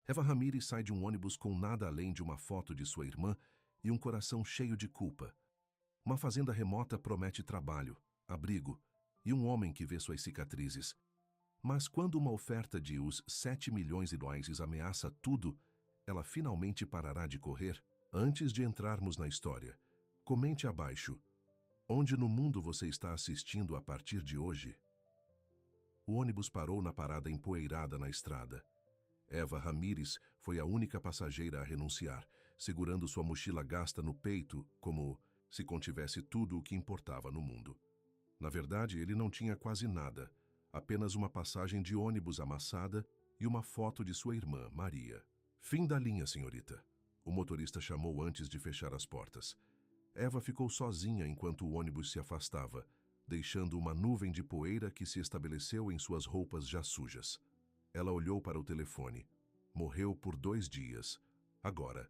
Eva Ramírez sai de um ônibus com nada além de uma foto de sua irmã e um coração cheio de culpa. Uma fazenda remota promete trabalho, abrigo e um homem que vê suas cicatrizes. Mas quando uma oferta de os 7 milhões de dólares ameaça tudo, ela finalmente parará de correr? Antes de entrarmos na história, comente abaixo: onde no mundo você está assistindo a partir de hoje? O ônibus parou na parada empoeirada na estrada. Eva Ramírez foi a única passageira a renunciar, segurando sua mochila gasta no peito, como se contivesse tudo o que importava no mundo. Na verdade, ele não tinha quase nada, apenas uma passagem de ônibus amassada e uma foto de sua irmã, Maria. Fim da linha, senhorita. O motorista chamou antes de fechar as portas. Eva ficou sozinha enquanto o ônibus se afastava, deixando uma nuvem de poeira que se estabeleceu em suas roupas já sujas. Ela olhou para o telefone. Morreu por 2 dias. Agora.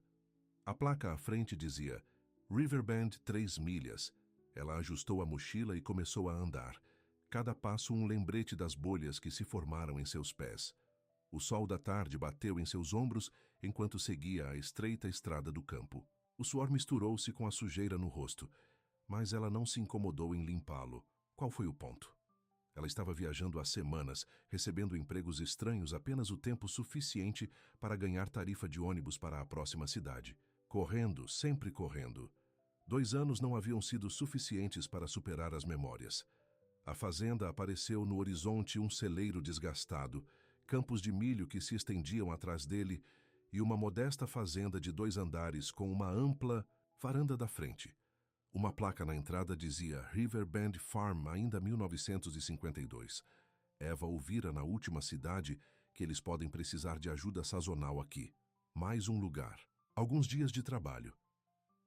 A placa à frente dizia Riverbend 3 milhas. Ela ajustou a mochila e começou a andar. Cada passo um lembrete das bolhas que se formaram em seus pés. O sol da tarde bateu em seus ombros enquanto seguia a estreita estrada do campo. O suor misturou-se com a sujeira no rosto, mas ela não se incomodou em limpá-lo. Qual foi o ponto? Ela estava viajando há semanas, recebendo empregos estranhos apenas o tempo suficiente para ganhar tarifa de ônibus para a próxima cidade. Correndo, sempre correndo. 2 anos não haviam sido suficientes para superar as memórias. A fazenda apareceu no horizonte, um celeiro desgastado, campos de milho que se estendiam atrás dele e uma modesta fazenda de 2 andares com uma ampla varanda da frente. Uma placa na entrada dizia Riverbend Farm, ainda 1952. Eva ouvira na última cidade que eles podem precisar de ajuda sazonal aqui. Mais um lugar. Alguns dias de trabalho.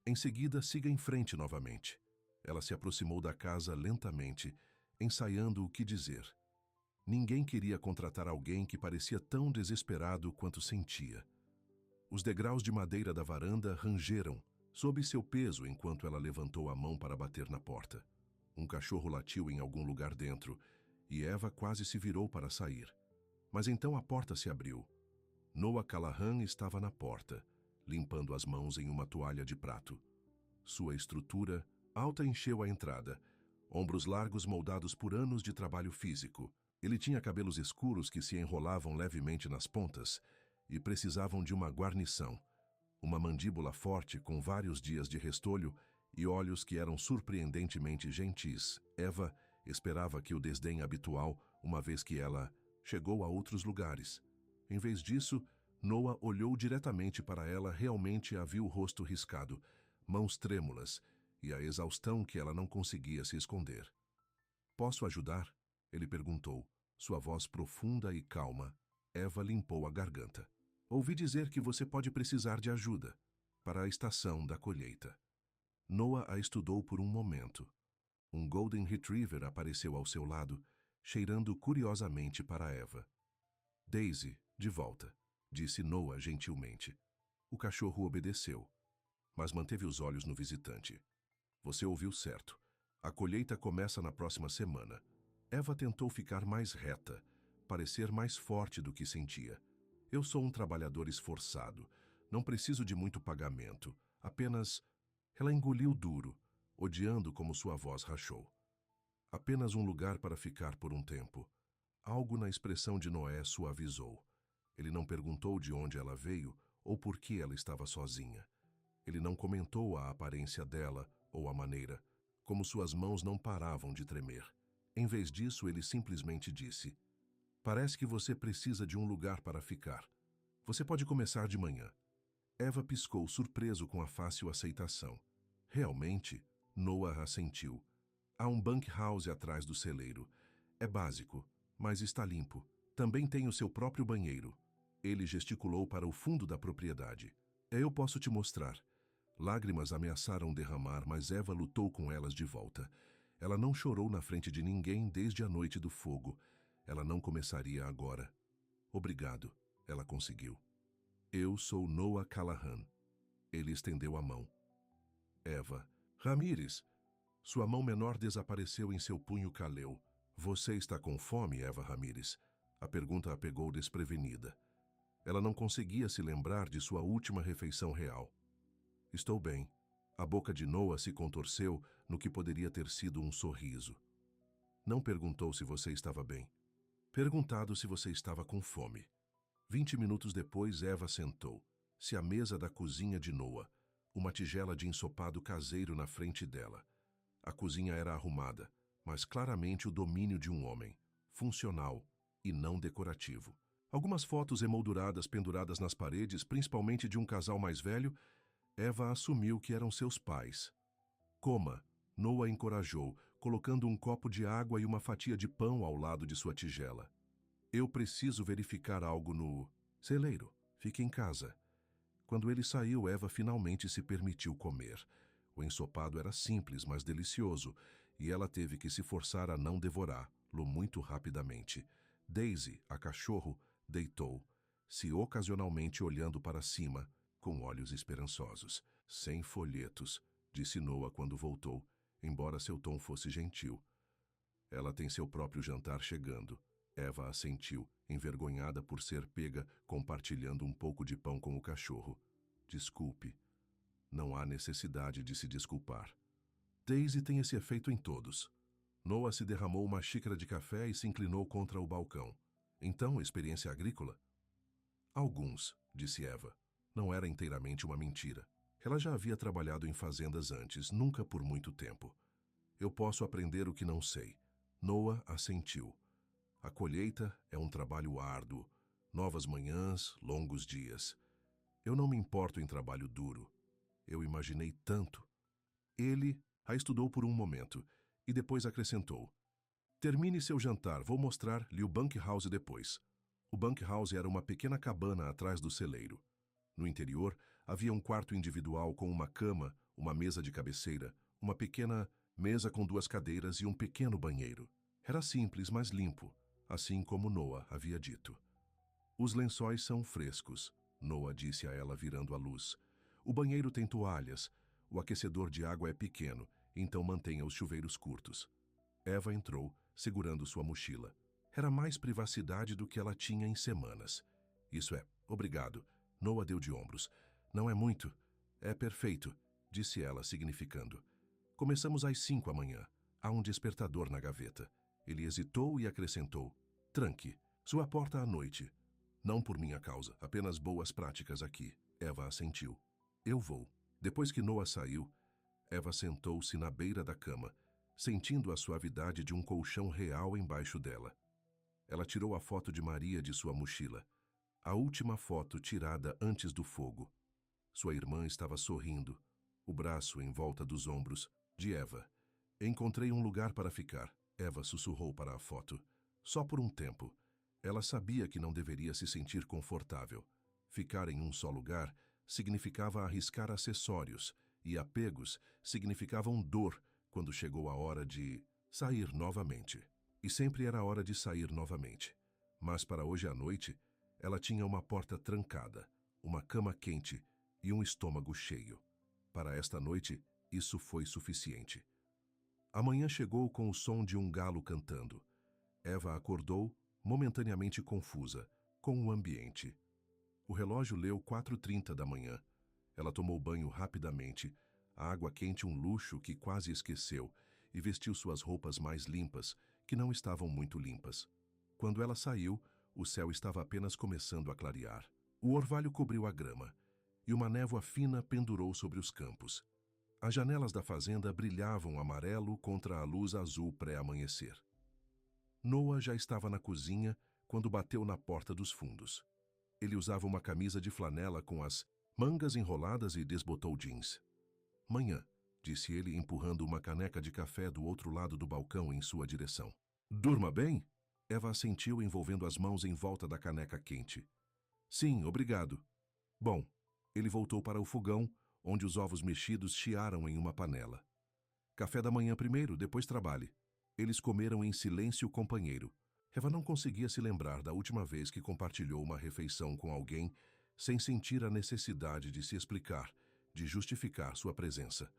Em seguida, siga em frente novamente. Ela se aproximou da casa lentamente, ensaiando o que dizer. Ninguém queria contratar alguém que parecia tão desesperado quanto sentia. Os degraus de madeira da varanda rangeram sob seu peso enquanto ela levantou a mão para bater na porta. Um cachorro latiu em algum lugar dentro e Eva quase se virou para sair. Mas então a porta se abriu. Noah Callahan estava na porta, limpando as mãos em uma toalha de prato. Sua estrutura alta encheu a entrada, ombros largos moldados por anos de trabalho físico. Ele tinha cabelos escuros que se enrolavam levemente nas pontas e precisavam de uma guarnição. Uma mandíbula forte com vários dias de restolho e olhos que eram surpreendentemente gentis. Eva esperava que o desdém habitual, uma vez que ela chegou a outros lugares. Em vez disso, Noah olhou diretamente para ela, realmente a viu o rosto riscado, mãos trêmulas e a exaustão que ela não conseguia se esconder. "Posso ajudar?" ele perguntou, sua voz profunda e calma. Eva limpou a garganta. "Ouvi dizer que você pode precisar de ajuda para a estação da colheita." Noah a estudou por um momento. Um Golden Retriever apareceu ao seu lado, cheirando curiosamente para Eva. "Daisy, de volta", disse Noah gentilmente. O cachorro obedeceu, mas manteve os olhos no visitante. "Você ouviu certo. A colheita começa na próxima semana." Eva tentou ficar mais reta, parecer mais forte do que sentia. "Eu sou um trabalhador esforçado. Não preciso de muito pagamento. Apenas..." Ela engoliu duro, odiando como sua voz rachou. "Apenas um lugar para ficar por um tempo." Algo na expressão de Noé suavizou. Ele não perguntou de onde ela veio ou por que ela estava sozinha. Ele não comentou a aparência dela ou a maneira, como suas mãos não paravam de tremer. Em vez disso, ele simplesmente disse: "Parece que você precisa de um lugar para ficar. Você pode começar de manhã." Eva piscou, surpreso com a fácil aceitação. "Realmente?" Noah assentiu. "Há um bunkhouse atrás do celeiro. É básico, mas está limpo. Também tem o seu próprio banheiro." Ele gesticulou para o fundo da propriedade. "Eu posso te mostrar." Lágrimas ameaçaram derramar, mas Eva lutou com elas de volta. Ela não chorou na frente de ninguém desde a noite do fogo. Ela não começaria agora. "Obrigado," ela conseguiu. "Eu sou Noah Callahan." Ele estendeu a mão. "Eva Ramírez." Sua mão menor desapareceu em seu punho caleu. "Você está com fome, Eva Ramírez?" A pergunta a pegou desprevenida. Ela não conseguia se lembrar de sua última refeição real. Estou bem. A boca de Noah se contorceu no que poderia ter sido um sorriso. Não perguntou se você estava bem. Perguntado se você estava com fome. 20 minutos depois, Eva sentou-se à mesa da cozinha de Noah, uma tigela de ensopado caseiro na frente dela. A cozinha era arrumada, mas claramente o domínio de um homem, funcional e não decorativo. Algumas fotos emolduradas penduradas nas paredes, principalmente de um casal mais velho. Eva assumiu que eram seus pais. Coma, Noah encorajou, colocando um copo de água e uma fatia de pão ao lado de sua tigela. Eu preciso verificar algo no celeiro. Fique em casa. Quando ele saiu, Eva finalmente se permitiu comer. O ensopado era simples, mas delicioso, e ela teve que se forçar a não devorá-lo muito rapidamente. Daisy, a cachorro, deitou-se ocasionalmente olhando para cima, com olhos esperançosos. Sem folhetos, disse Noah quando voltou, embora seu tom fosse gentil. Ela tem seu próprio jantar chegando. Eva assentiu, envergonhada por ser pega compartilhando um pouco de pão com o cachorro. Desculpe. Não há necessidade de se desculpar. Daisy tem esse efeito em todos. Noah se derramou uma xícara de café e se inclinou contra o balcão. Então, experiência agrícola? Alguns, disse Eva. Não era inteiramente uma mentira. Ela já havia trabalhado em fazendas antes, nunca por muito tempo. Eu posso aprender o que não sei. Noah assentiu. A colheita é um trabalho árduo. Novas manhãs, longos dias. Eu não me importo em trabalho duro. Eu imaginei tanto. Ele a estudou por um momento e depois acrescentou. Termine seu jantar, vou mostrar-lhe o bunkhouse depois. O bunkhouse era uma pequena cabana atrás do celeiro. No interior, havia um quarto individual com uma cama, uma mesa de cabeceira, uma pequena mesa com 2 cadeiras e um pequeno banheiro. Era simples, mas limpo, assim como Noah havia dito. Os lençóis são frescos, Noah disse a ela virando a luz. O banheiro tem toalhas, o aquecedor de água é pequeno, então mantenha os chuveiros curtos. Eva entrou, segurando sua mochila. Era mais privacidade do que ela tinha em semanas. Isso é, obrigado. Noah deu de ombros. Não é muito. É perfeito, disse ela, significando. Começamos às 5 amanhã. Há um despertador na gaveta. Ele hesitou e acrescentou. Tranque. Sua porta à noite. Não por minha causa, apenas boas práticas aqui. Eva assentiu. Eu vou. Depois que Noah saiu, Eva sentou-se na beira da cama, sentindo a suavidade de um colchão real embaixo dela. Ela tirou a foto de Maria de sua mochila. A última foto tirada antes do fogo. Sua irmã estava sorrindo, o braço em volta dos ombros de Eva. Encontrei um lugar para ficar, Eva sussurrou para a foto. Só por um tempo. Ela sabia que não deveria se sentir confortável. Ficar em um só lugar significava arriscar acessórios, e apegos significavam dor quando chegou a hora de sair novamente. E sempre era hora de sair novamente. Mas para hoje à noite, ela tinha uma porta trancada, uma cama quente e um estômago cheio. Para esta noite, isso foi suficiente. A manhã chegou com o som de um galo cantando. Eva acordou, momentaneamente confusa, com o ambiente. O relógio leu 4h30 da manhã. Ela tomou banho rapidamente, a água quente um luxo que quase esqueceu, e vestiu suas roupas mais limpas, que não estavam muito limpas. Quando ela saiu, o céu estava apenas começando a clarear. O orvalho cobriu a grama, e uma névoa fina pendurou sobre os campos. As janelas da fazenda brilhavam amarelo contra a luz azul pré-amanhecer. Noah já estava na cozinha quando bateu na porta dos fundos. Ele usava uma camisa de flanela com as mangas enroladas e desbotou jeans. Manhã, disse ele empurrando uma caneca de café do outro lado do balcão em sua direção. Durma bem? Eva assentiu envolvendo as mãos em volta da caneca quente. Sim, obrigado. Bom, ele voltou para o fogão, onde os ovos mexidos chiaram em uma panela. Café da manhã primeiro, depois trabalhe. Eles comeram em silêncio companheiro. Eva não conseguia se lembrar da última vez que compartilhou uma refeição com alguém sem sentir a necessidade de se explicar, de justificar sua presença.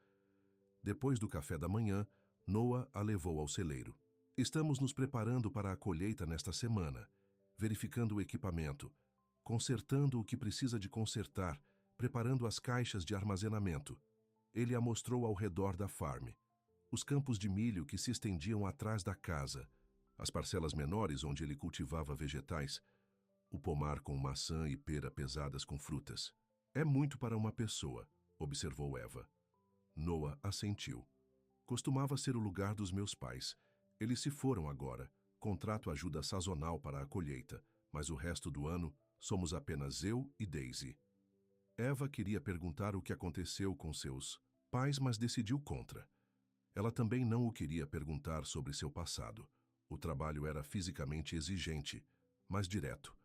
Depois do café da manhã, Noah a levou ao celeiro. Estamos nos preparando para a colheita nesta semana, verificando o equipamento, consertando o que precisa de consertar, preparando as caixas de armazenamento. Ele a mostrou ao redor da farm. Os campos de milho que se estendiam atrás da casa, as parcelas menores onde ele cultivava vegetais, o pomar com maçã e pera pesadas com frutas. É muito para uma pessoa, observou Eva. Noah assentiu. Costumava ser o lugar dos meus pais. Eles se foram agora. Contrato ajuda sazonal para a colheita, mas o resto do ano somos apenas eu e Daisy. Eva queria perguntar o que aconteceu com seus pais, mas decidiu contra. Ela também não o queria perguntar sobre seu passado. O trabalho era fisicamente exigente, mas direto.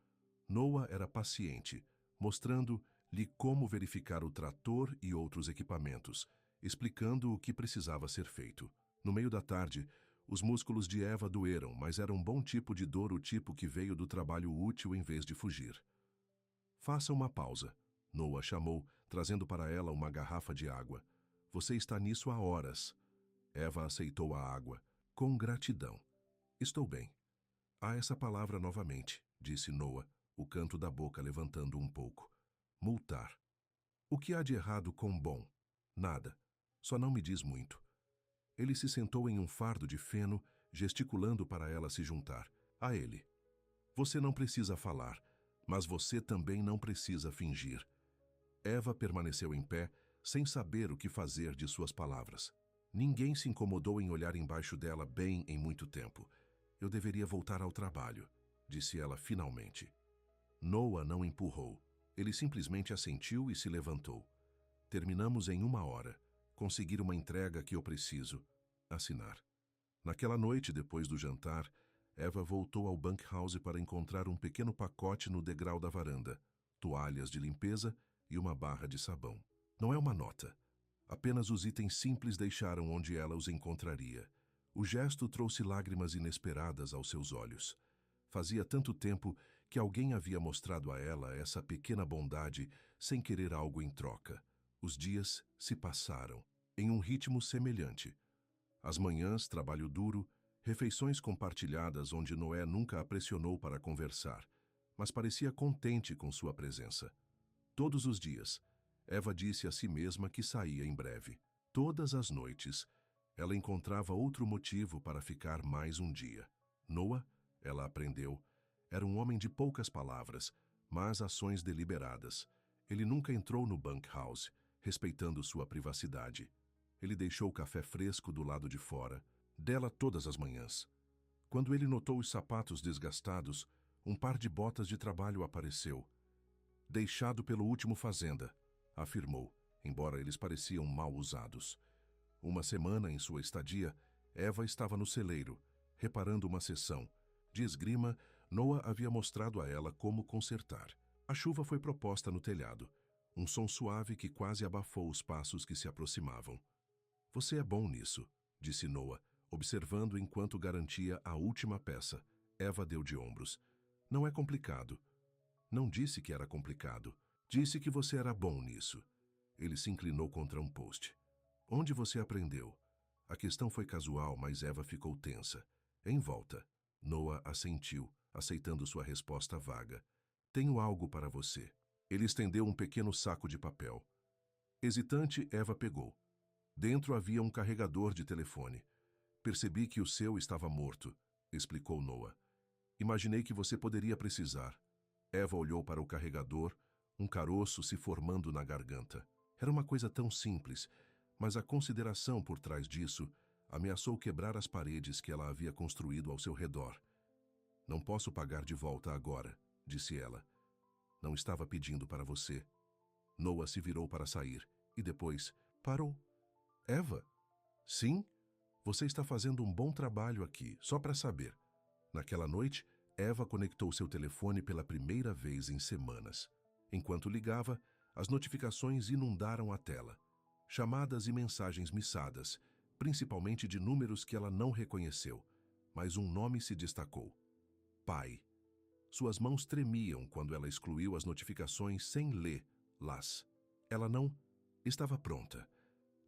Noah era paciente, mostrando-lhe como verificar o trator e outros equipamentos, explicando o que precisava ser feito. No meio da tarde, os músculos de Eva doeram, mas era um bom tipo de dor, o tipo que veio do trabalho útil em vez de fugir. Faça uma pausa, Noah chamou, trazendo para ela uma garrafa de água. Você está nisso há horas. Eva aceitou a água, com gratidão. Estou bem. Há essa palavra novamente, disse Noah, o canto da boca levantando um pouco. Multar. O que há de errado com bom? Nada. Só não me diz muito. Ele se sentou em um fardo de feno, gesticulando para ela se juntar. A ele. Você não precisa falar, mas você também não precisa fingir. Eva permaneceu em pé, sem saber o que fazer de suas palavras. Ninguém se incomodou em olhar embaixo dela bem em muito tempo. Eu deveria voltar ao trabalho, disse ela finalmente. Noah não empurrou. Ele simplesmente assentiu e se levantou. Terminamos em 1 hora. Conseguir uma entrega que eu preciso. Assinar. Naquela noite, depois do jantar, Eva voltou ao bunkhouse para encontrar um pequeno pacote no degrau da varanda, toalhas de limpeza e uma barra de sabão. Não é uma nota. Apenas os itens simples deixaram onde ela os encontraria. O gesto trouxe lágrimas inesperadas aos seus olhos. Fazia tanto tempo que alguém havia mostrado a ela essa pequena bondade sem querer algo em troca. Os dias se passaram, em um ritmo semelhante. As manhãs, trabalho duro, refeições compartilhadas onde Noé nunca a pressionou para conversar, mas parecia contente com sua presença. Todos os dias, Eva disse a si mesma que saía em breve. Todas as noites, ela encontrava outro motivo para ficar mais um dia. Noah, ela aprendeu, era um homem de poucas palavras, mas ações deliberadas. Ele nunca entrou no bunkhouse, respeitando sua privacidade. Ele deixou o café fresco do lado de fora, dela todas as manhãs. Quando ele notou os sapatos desgastados, um par de botas de trabalho apareceu. Deixado pelo último fazenda, afirmou, embora eles pareciam mal usados. 1 semana em sua estadia, Eva estava no celeiro, reparando uma seção. De esgrima, Noah havia mostrado a ela como consertar. A chuva foi proposta no telhado, um som suave que quase abafou os passos que se aproximavam. Você é bom nisso, disse Noah, observando enquanto garantia a última peça. Eva deu de ombros. Não é complicado. Não disse que era complicado. Disse que você era bom nisso. Ele se inclinou contra um poste. Onde você aprendeu? A questão foi casual, mas Eva ficou tensa. Em volta. Noah assentiu, aceitando sua resposta vaga. Tenho algo para você. Ele estendeu um pequeno saco de papel. Hesitante, Eva pegou. Dentro havia um carregador de telefone. Percebi que o seu estava morto, explicou Noah. Imaginei que você poderia precisar. Eva olhou para o carregador, um caroço se formando na garganta. Era uma coisa tão simples, mas a consideração por trás disso ameaçou quebrar as paredes que ela havia construído ao seu redor. Não posso pagar de volta agora, disse ela. Não estava pedindo para você. Noah se virou para sair e depois parou. Eva? Sim? Você está fazendo um bom trabalho aqui, só para saber. Naquela noite, Eva conectou seu telefone pela primeira vez em semanas. Enquanto ligava, as notificações inundaram a tela. Chamadas e mensagens missadas, principalmente de números que ela não reconheceu, mas um nome se destacou. Pai. Suas mãos tremiam quando ela excluiu as notificações sem lê-las. Ela não estava pronta.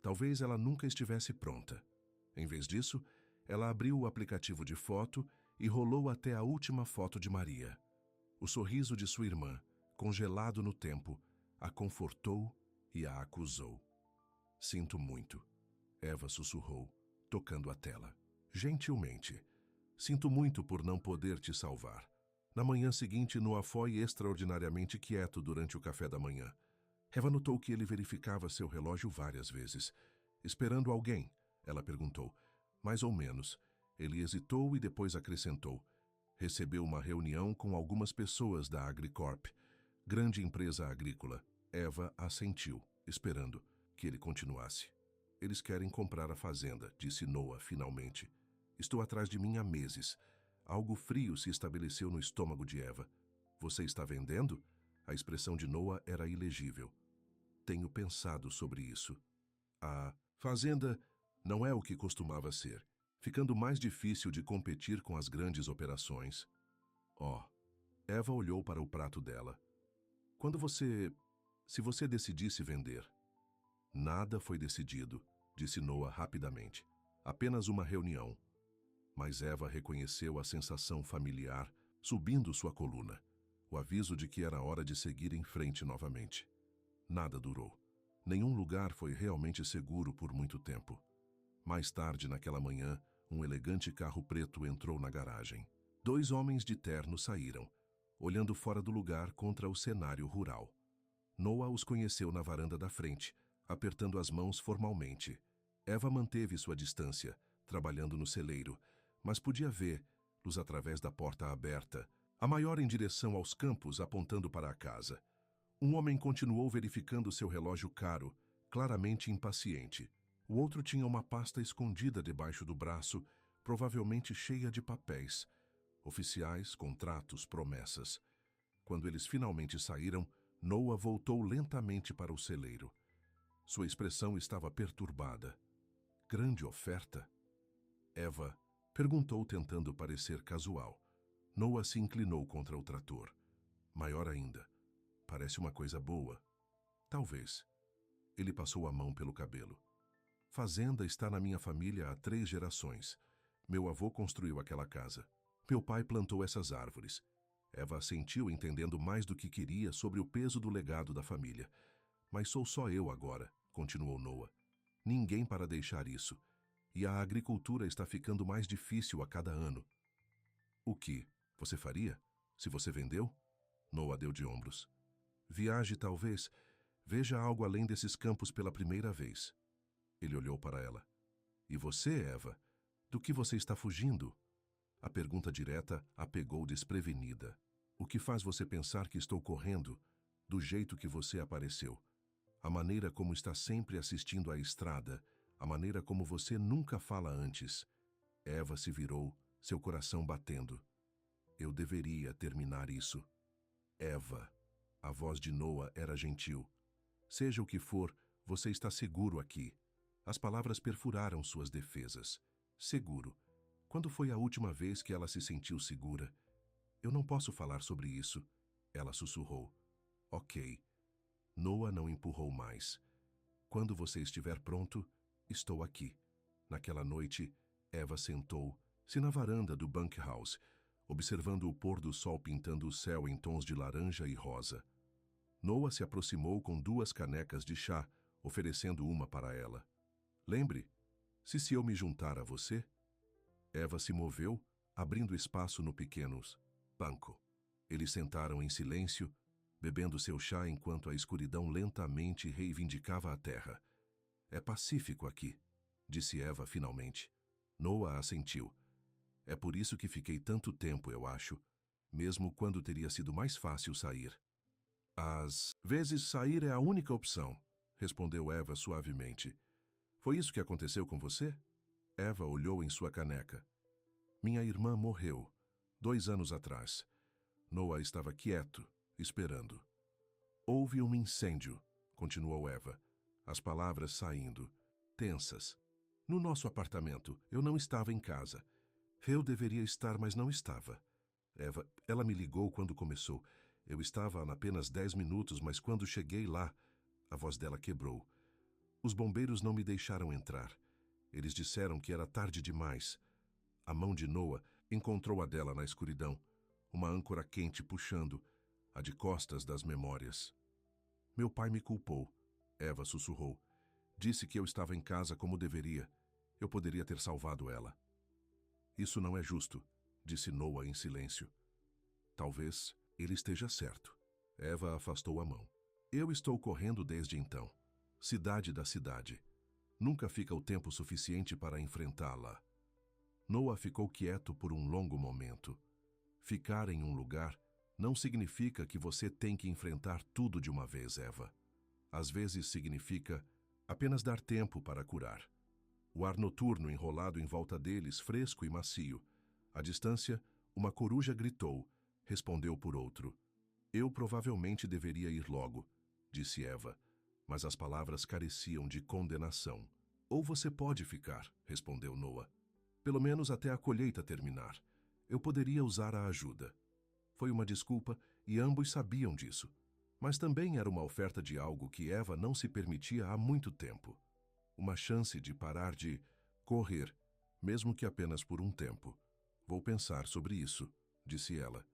Talvez ela nunca estivesse pronta. Em vez disso, ela abriu o aplicativo de foto e rolou até a última foto de Maria. O sorriso de sua irmã, congelado no tempo, a confortou e a acusou. Sinto muito, Eva sussurrou, tocando a tela. Gentilmente. Sinto muito por não poder te salvar. Na manhã seguinte, Noah foi extraordinariamente quieto durante o café da manhã. Eva notou que ele verificava seu relógio várias vezes. Esperando alguém? Ela perguntou. Mais ou menos. Ele hesitou e depois acrescentou. Recebeu uma reunião com algumas pessoas da Agricorp, grande empresa agrícola. Eva assentiu, esperando que ele continuasse. Eles querem comprar a fazenda, disse Noah finalmente. Estou atrás de mim há meses. Algo frio se estabeleceu no estômago de Eva. Você está vendendo? A expressão de Noah era ilegível. Tenho pensado sobre isso. A fazenda não é o que costumava ser, ficando mais difícil de competir com as grandes operações. Eva olhou para o prato dela. Se você decidisse vender. Nada foi decidido, disse Noah rapidamente. Apenas uma reunião. Mas Eva reconheceu a sensação familiar subindo sua coluna, o aviso de que era hora de seguir em frente novamente. Nada durou. Nenhum lugar foi realmente seguro por muito tempo. Mais tarde naquela manhã, um elegante carro preto entrou na garagem. 2 homens de terno saíram, olhando fora do lugar contra o cenário rural. Noah os conheceu na varanda da frente, apertando as mãos formalmente. Eva manteve sua distância, trabalhando no celeiro, mas podia vê-los através da porta aberta, a maior em direção aos campos apontando para a casa. Um homem continuou verificando seu relógio caro, claramente impaciente. O outro tinha uma pasta escondida debaixo do braço, provavelmente cheia de papéis. Oficiais, contratos, promessas. Quando eles finalmente saíram, Noah voltou lentamente para o celeiro. Sua expressão estava perturbada. Grande oferta? Eva perguntou tentando parecer casual. Noah se inclinou contra o trator. Maior ainda. Parece uma coisa boa. Talvez. Ele passou a mão pelo cabelo. Fazenda está na minha família há 3 gerações. Meu avô construiu aquela casa. Meu pai plantou essas árvores. Eva assentiu, entendendo mais do que queria sobre o peso do legado da família. Mas sou só eu agora, continuou Noah. Ninguém para deixar isso. E a agricultura está ficando mais difícil a cada ano. O que você faria? Se você vendeu? Noah deu de ombros. Viaje, talvez. Veja algo além desses campos pela primeira vez. Ele olhou para ela. E você, Eva? Do que você está fugindo? A pergunta direta a pegou desprevenida. O que faz você pensar que estou correndo? Do jeito que você apareceu. A maneira como está sempre assistindo à estrada. A maneira como você nunca fala antes. Eva se virou, seu coração batendo. Eu deveria terminar isso. Eva. A voz de Noah era gentil. Seja o que for, você está seguro aqui. As palavras perfuraram suas defesas. Seguro. Quando foi a última vez que ela se sentiu segura? Eu não posso falar sobre isso. Ela sussurrou. Ok. Noah não empurrou mais. Quando você estiver pronto, estou aqui. Naquela noite, Eva sentou-se na varanda do bunkhouse, observando o pôr do sol pintando o céu em tons de laranja e rosa. Noah se aproximou com 2 canecas de chá, oferecendo uma para ela. Lembre, se eu me juntar a você? Eva se moveu, abrindo espaço no pequeno banco. Eles sentaram em silêncio, bebendo seu chá enquanto a escuridão lentamente reivindicava a terra. É pacífico aqui, disse Eva finalmente. Noah assentiu. É por isso que fiquei tanto tempo, eu acho, mesmo quando teria sido mais fácil sair. Às vezes sair é a única opção, respondeu Eva suavemente. Foi isso que aconteceu com você? Eva olhou em sua caneca. Minha irmã morreu, 2 anos atrás. Noah estava quieto, esperando. Houve um incêndio, continuou Eva, as palavras saindo, tensas. No nosso apartamento, eu não estava em casa. Eu deveria estar, mas não estava. Ela me ligou quando começou. Eu estava há apenas 10 minutos, mas quando cheguei lá, a voz dela quebrou. Os bombeiros não me deixaram entrar. Eles disseram que era tarde demais. A mão de Noah encontrou a dela na escuridão, uma âncora quente puxando. a de costas das memórias. Meu pai me culpou, Eva sussurrou. Disse que eu estava em casa como deveria. Eu poderia ter salvado ela. Isso não é justo, disse Noah em silêncio. Talvez ele esteja certo. Eva afastou a mão. Eu estou correndo desde então. Cidade da cidade. Nunca fica o tempo suficiente para enfrentá-la. Noah ficou quieto por um longo momento. Ficar em um lugar não significa que você tem que enfrentar tudo de uma vez, Eva. Às vezes significa apenas dar tempo para curar. O ar noturno enrolado em volta deles, fresco e macio. À distância, uma coruja gritou, respondeu por outro. Eu provavelmente deveria ir logo, disse Eva, mas as palavras careciam de condenação. Ou você pode ficar, respondeu Noah. Pelo menos até a colheita terminar. Eu poderia usar a ajuda. Foi uma desculpa e ambos sabiam disso. Mas também era uma oferta de algo que Eva não se permitia há muito tempo. Uma chance de parar de correr, mesmo que apenas por um tempo. Vou pensar sobre isso, disse ela.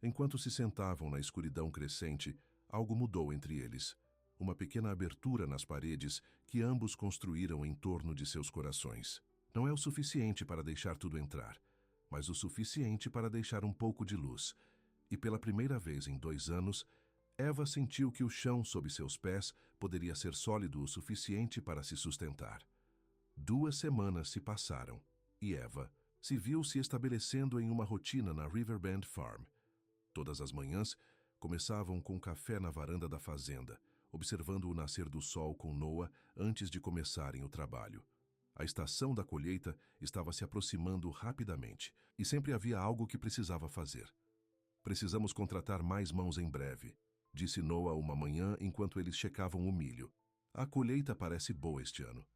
Enquanto se sentavam na escuridão crescente, algo mudou entre eles. Uma pequena abertura nas paredes que ambos construíram em torno de seus corações. Não é o suficiente para deixar tudo entrar, mas o suficiente para deixar um pouco de luz. E pela primeira vez em 2 anos, Eva sentiu que o chão sob seus pés poderia ser sólido o suficiente para se sustentar. 2 semanas se passaram, e Eva se viu se estabelecendo em uma rotina na Riverbend Farm. Todas as manhãs, começavam com café na varanda da fazenda, observando o nascer do sol com Noah antes de começarem o trabalho. A estação da colheita estava se aproximando rapidamente, e sempre havia algo que precisava fazer. Precisamos contratar mais mãos em breve, disse Noah uma manhã enquanto eles checavam o milho. A colheita parece boa este ano.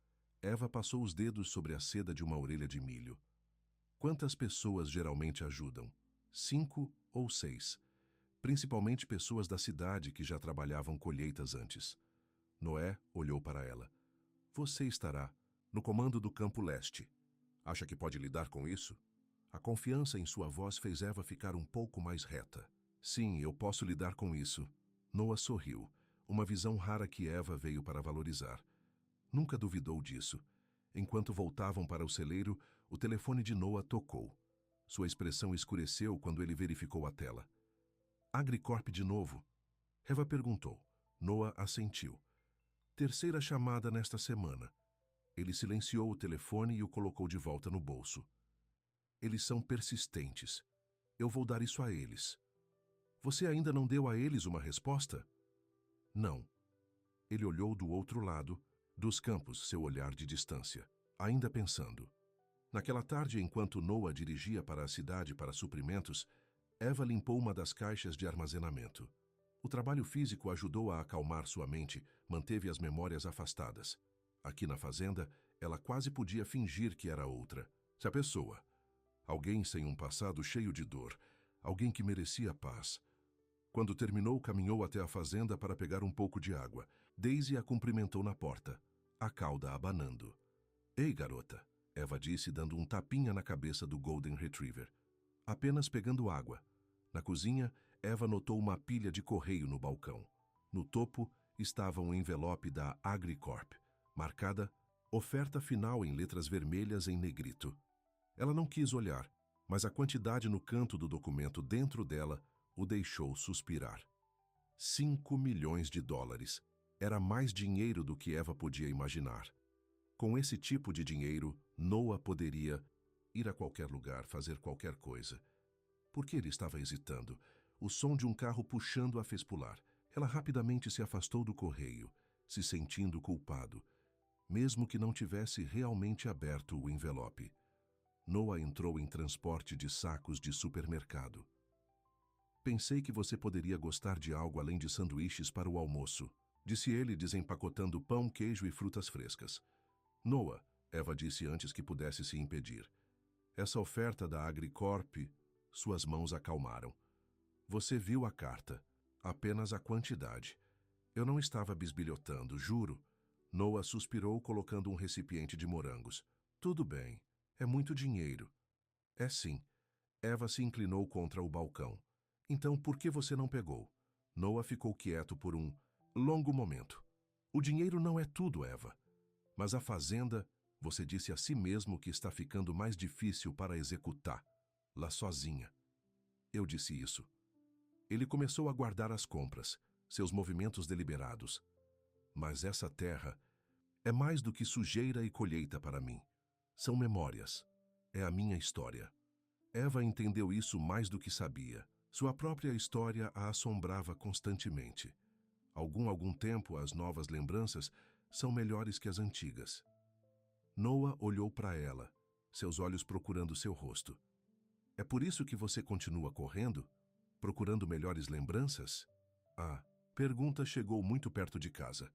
Eva passou os dedos sobre a seda de uma orelha de milho. Quantas pessoas geralmente ajudam? 5 ou 6. Principalmente pessoas da cidade que já trabalhavam colheitas antes. Noé olhou para ela. Você estará no comando do Campo Leste. Acha que pode lidar com isso? A confiança em sua voz fez Eva ficar um pouco mais reta. Sim, eu posso lidar com isso. Noah sorriu, uma visão rara que Eva veio para valorizar. Nunca duvidou disso. Enquanto voltavam para o celeiro, o telefone de Noah tocou. Sua expressão escureceu quando ele verificou a tela. Agricorp de novo? Eva perguntou. Noah assentiu. 3ª chamada nesta semana. Ele silenciou o telefone e o colocou de volta no bolso. Eles são persistentes. Eu vou dar isso a eles. Você ainda não deu a eles uma resposta? Não. Ele olhou do outro lado, dos campos, seu olhar de distância, ainda pensando. Naquela tarde, enquanto Noah dirigia para a cidade para suprimentos, Eva limpou uma das caixas de armazenamento. O trabalho físico ajudou a acalmar sua mente, manteve as memórias afastadas. Aqui na fazenda, ela quase podia fingir que era outra. Se a pessoa, alguém sem um passado cheio de dor, alguém que merecia paz. Quando terminou, caminhou até a fazenda para pegar um pouco de água. Daisy a cumprimentou na porta, a cauda abanando. Ei, garota, Eva disse, dando um tapinha na cabeça do Golden Retriever. Apenas pegando água. Na cozinha, Eva notou uma pilha de correio no balcão. No topo estava um envelope da Agricorp, marcada Oferta Final em letras vermelhas em negrito. Ela não quis olhar, mas a quantidade no canto do documento dentro dela o deixou suspirar. 5 milhões de dólares. Era mais dinheiro do que Eva podia imaginar. Com esse tipo de dinheiro, Noah poderia ir a qualquer lugar, fazer qualquer coisa. Por que ele estava hesitando? O som de um carro puxando a fez pular. Ela rapidamente se afastou do correio, se sentindo culpado, mesmo que não tivesse realmente aberto o envelope. Noah entrou em transporte de sacos de supermercado. Pensei que você poderia gostar de algo além de sanduíches para o almoço, disse ele, desempacotando pão, queijo e frutas frescas. Noah, Eva disse antes que pudesse se impedir. Essa oferta da Agricorp, suas mãos acalmaram. Você viu a carta, apenas a quantidade. Eu não estava bisbilhotando, juro. Noah suspirou, colocando um recipiente de morangos. Tudo bem, é muito dinheiro. É sim. Eva se inclinou contra o balcão. Então, por que você não pegou? Noah ficou quieto por um longo momento. O dinheiro não é tudo, Eva. Mas a fazenda, você disse a si mesmo que está ficando mais difícil para executá-la sozinha. Eu disse isso. Ele começou a guardar as compras, seus movimentos deliberados. Mas essa terra é mais do que sujeira e colheita para mim. São memórias. É a minha história. Eva entendeu isso mais do que sabia. Sua própria história a assombrava constantemente. Algum tempo, as novas lembranças são melhores que as antigas. Noah olhou para ela, seus olhos procurando seu rosto. É por isso que você continua correndo? Procurando melhores lembranças? A pergunta chegou muito perto de casa.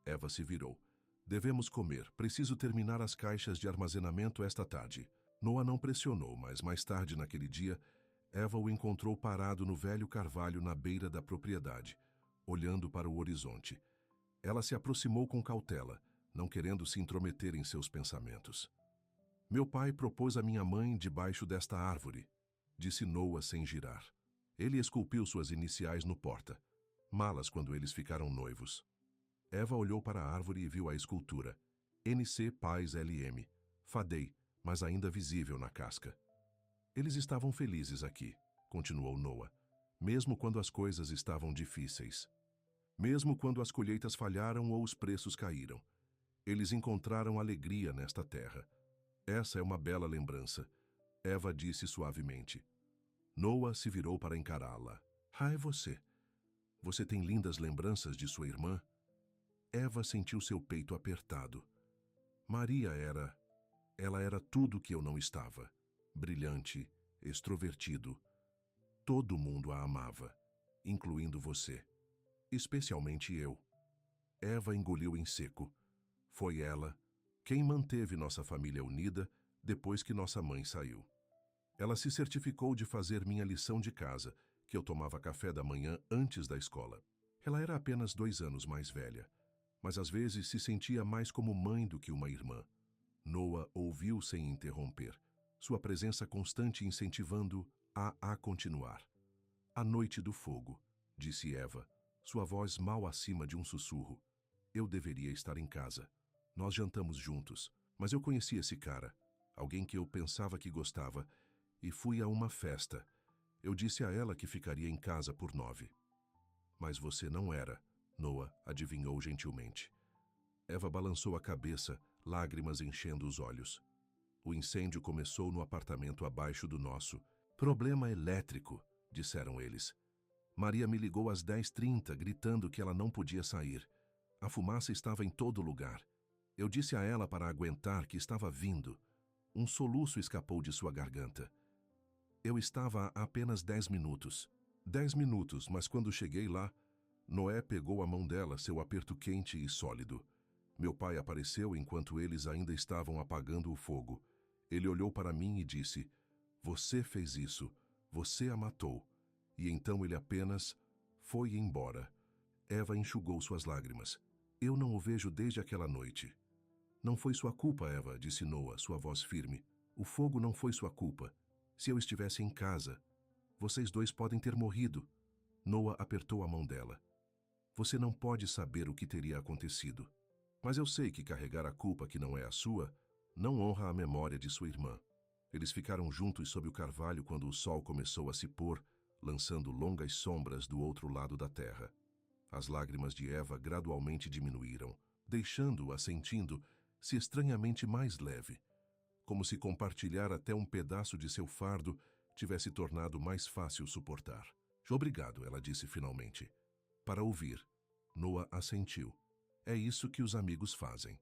Eva se virou. Devemos comer. Preciso terminar as caixas de armazenamento esta tarde. Noah não pressionou, mas mais tarde naquele dia, Eva o encontrou parado no velho carvalho na beira da propriedade, olhando para o horizonte. Ela se aproximou com cautela, não querendo se intrometer em seus pensamentos. Meu pai propôs a minha mãe debaixo desta árvore, disse Noah sem girar. Ele esculpiu suas iniciais no porta, malas quando eles ficaram noivos. Eva olhou para a árvore e viu a escultura. NC Paz LM. Fadei, mas ainda visível na casca. Eles estavam felizes aqui, continuou Noah, mesmo quando as coisas estavam difíceis. Mesmo quando as colheitas falharam ou os preços caíram. Eles encontraram alegria nesta terra. Essa é uma bela lembrança, Eva disse suavemente. Noah se virou para encará-la. É você. Você tem lindas lembranças de sua irmã? Eva sentiu seu peito apertado. Maria ela era tudo o que eu não estava. Brilhante, extrovertido. Todo mundo a amava, incluindo você. Especialmente eu. Eva engoliu em seco. Foi ela quem manteve nossa família unida depois que nossa mãe saiu. Ela se certificou de fazer minha lição de casa, que eu tomava café da manhã antes da escola. Ela era apenas 2 anos mais velha, mas às vezes se sentia mais como mãe do que uma irmã. Noah ouviu sem interromper, sua presença constante incentivando a continuar. A noite do fogo, disse Eva, sua voz mal acima de um sussurro. Eu deveria estar em casa. Nós jantamos juntos, mas eu conheci esse cara, alguém que eu pensava que gostava, e fui a uma festa. Eu disse a ela que ficaria em casa por 9. Mas você não era, Noah adivinhou gentilmente. Eva balançou a cabeça, lágrimas enchendo os olhos. O incêndio começou no apartamento abaixo do nosso. Problema elétrico, disseram eles. Maria me ligou às 10h30, gritando que ela não podia sair. A fumaça estava em todo lugar. Eu disse a ela para aguentar que estava vindo. Um soluço escapou de sua garganta. Eu estava há apenas 10 minutos. 10 minutos, mas quando cheguei lá, Noé pegou a mão dela, seu aperto quente e sólido. Meu pai apareceu enquanto eles ainda estavam apagando o fogo. Ele olhou para mim e disse, você fez isso, você a matou. E então ele apenas foi embora. Eva enxugou suas lágrimas. Eu não o vejo desde aquela noite. Não foi sua culpa, Eva, disse Noah, sua voz firme. O fogo não foi sua culpa. Se eu estivesse em casa, vocês dois podem ter morrido. Noah apertou a mão dela. Você não pode saber o que teria acontecido. Mas eu sei que carregar a culpa que não é a sua não honra a memória de sua irmã. Eles ficaram juntos sob o carvalho quando o sol começou a se pôr, lançando longas sombras do outro lado da terra. As lágrimas de Eva gradualmente diminuíram, deixando-a sentindo-se estranhamente mais leve, como se compartilhar até um pedaço de seu fardo tivesse tornado mais fácil suportar. Obrigado, ela disse finalmente. Para ouvir. Noah assentiu. É isso que os amigos fazem.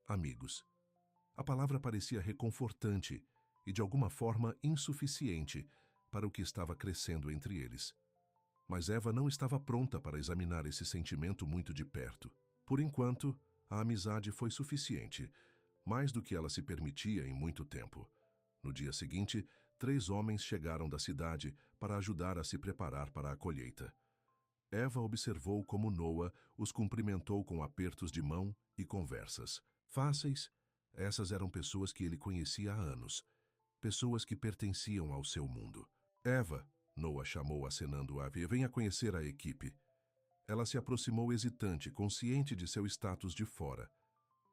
Amigos. A palavra parecia reconfortante e de alguma forma insuficiente para o que estava crescendo entre eles. Mas Eva não estava pronta para examinar esse sentimento muito de perto. Por enquanto, a amizade foi suficiente, mais do que ela se permitia em muito tempo. No dia seguinte, 3 homens chegaram da cidade para ajudar a se preparar para a colheita. Eva observou como Noah os cumprimentou com apertos de mão e conversas. Fáceis, essas eram pessoas que ele conhecia há anos, pessoas que pertenciam ao seu mundo. Eva, Noah chamou acenando-a, venha conhecer a equipe. Ela se aproximou hesitante, consciente de seu status de fora.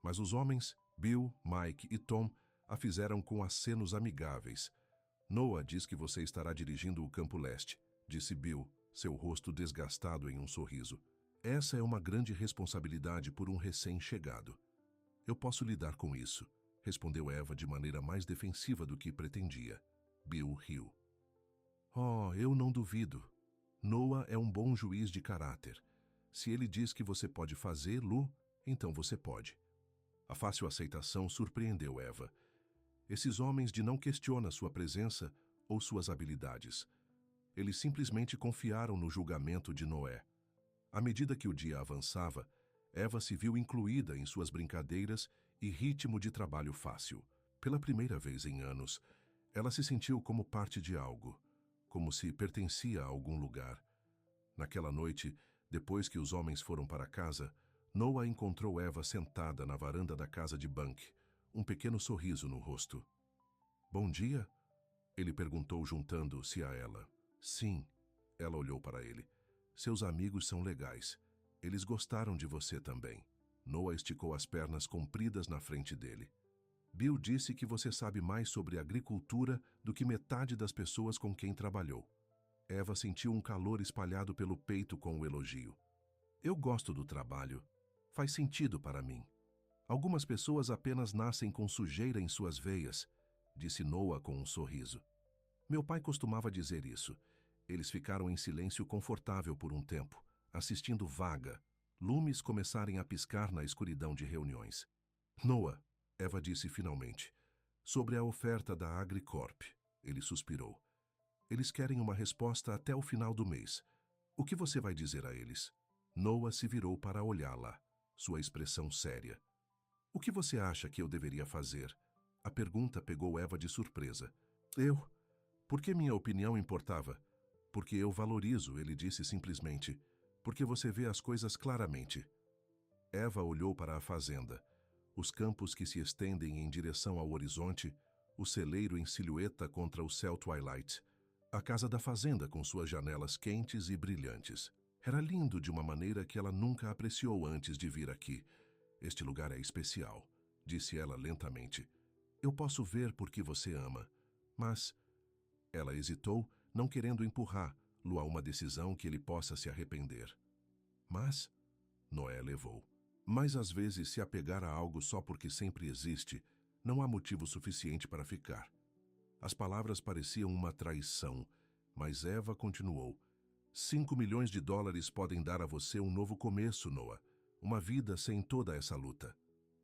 Mas os homens, Bill, Mike e Tom, a fizeram com acenos amigáveis. Noah diz que você estará dirigindo o Campo Leste, disse Bill, seu rosto desgastado em um sorriso. Essa é uma grande responsabilidade por um recém-chegado. Eu posso lidar com isso, respondeu Eva de maneira mais defensiva do que pretendia. Bill riu. Oh, eu não duvido. Noah é um bom juiz de caráter. Se ele diz que você pode fazê-lo, então você pode. A fácil aceitação surpreendeu Eva. Esses homens de não questionam sua presença ou suas habilidades. Eles simplesmente confiaram no julgamento de Noé. À medida que o dia avançava, Eva se viu incluída em suas brincadeiras e ritmo de trabalho fácil. Pela primeira vez em anos, ela se sentiu como parte de algo, como se pertencia a algum lugar. Naquela noite, depois que os homens foram para casa, Noah encontrou Eva sentada na varanda da casa de Bunk, um pequeno sorriso no rosto. Bom dia? Ele perguntou juntando-se a ela. Sim, ela olhou para ele. Seus amigos são legais. Eles gostaram de você também. Noah esticou as pernas compridas na frente dele. Bill disse que você sabe mais sobre agricultura do que metade das pessoas com quem trabalhou. Eva sentiu um calor espalhado pelo peito com o elogio. Eu gosto do trabalho. Faz sentido para mim. Algumas pessoas apenas nascem com sujeira em suas veias, disse Noah com um sorriso. Meu pai costumava dizer isso. Eles ficaram em silêncio confortável por um tempo, assistindo vaga, lumes começarem a piscar na escuridão de reuniões. Noah, Eva disse finalmente, sobre a oferta da AgriCorp. Ele suspirou. Eles querem uma resposta até o final do mês. O que você vai dizer a eles? Noah se virou para olhá-la, sua expressão séria. O que você acha que eu deveria fazer? A pergunta pegou Eva de surpresa. Por que minha opinião importava? Porque eu valorizo, ele disse simplesmente. Porque você vê as coisas claramente. Eva olhou para a fazenda. Os campos que se estendem em direção ao horizonte, o celeiro em silhueta contra o céu twilight, a casa da fazenda com suas janelas quentes e brilhantes. Era lindo de uma maneira que ela nunca apreciou antes de vir aqui. Este lugar é especial, disse ela lentamente. Eu posso ver por que você ama, mas... Ela hesitou, não querendo empurrá-lo a uma decisão que ele possa se arrepender. Mas... Noé levou. Mas às vezes se apegar a algo só porque sempre existe, não há motivo suficiente para ficar. As palavras pareciam uma traição, mas Eva continuou. 5 milhões de dólares podem dar a você um novo começo, Noah. Uma vida sem toda essa luta.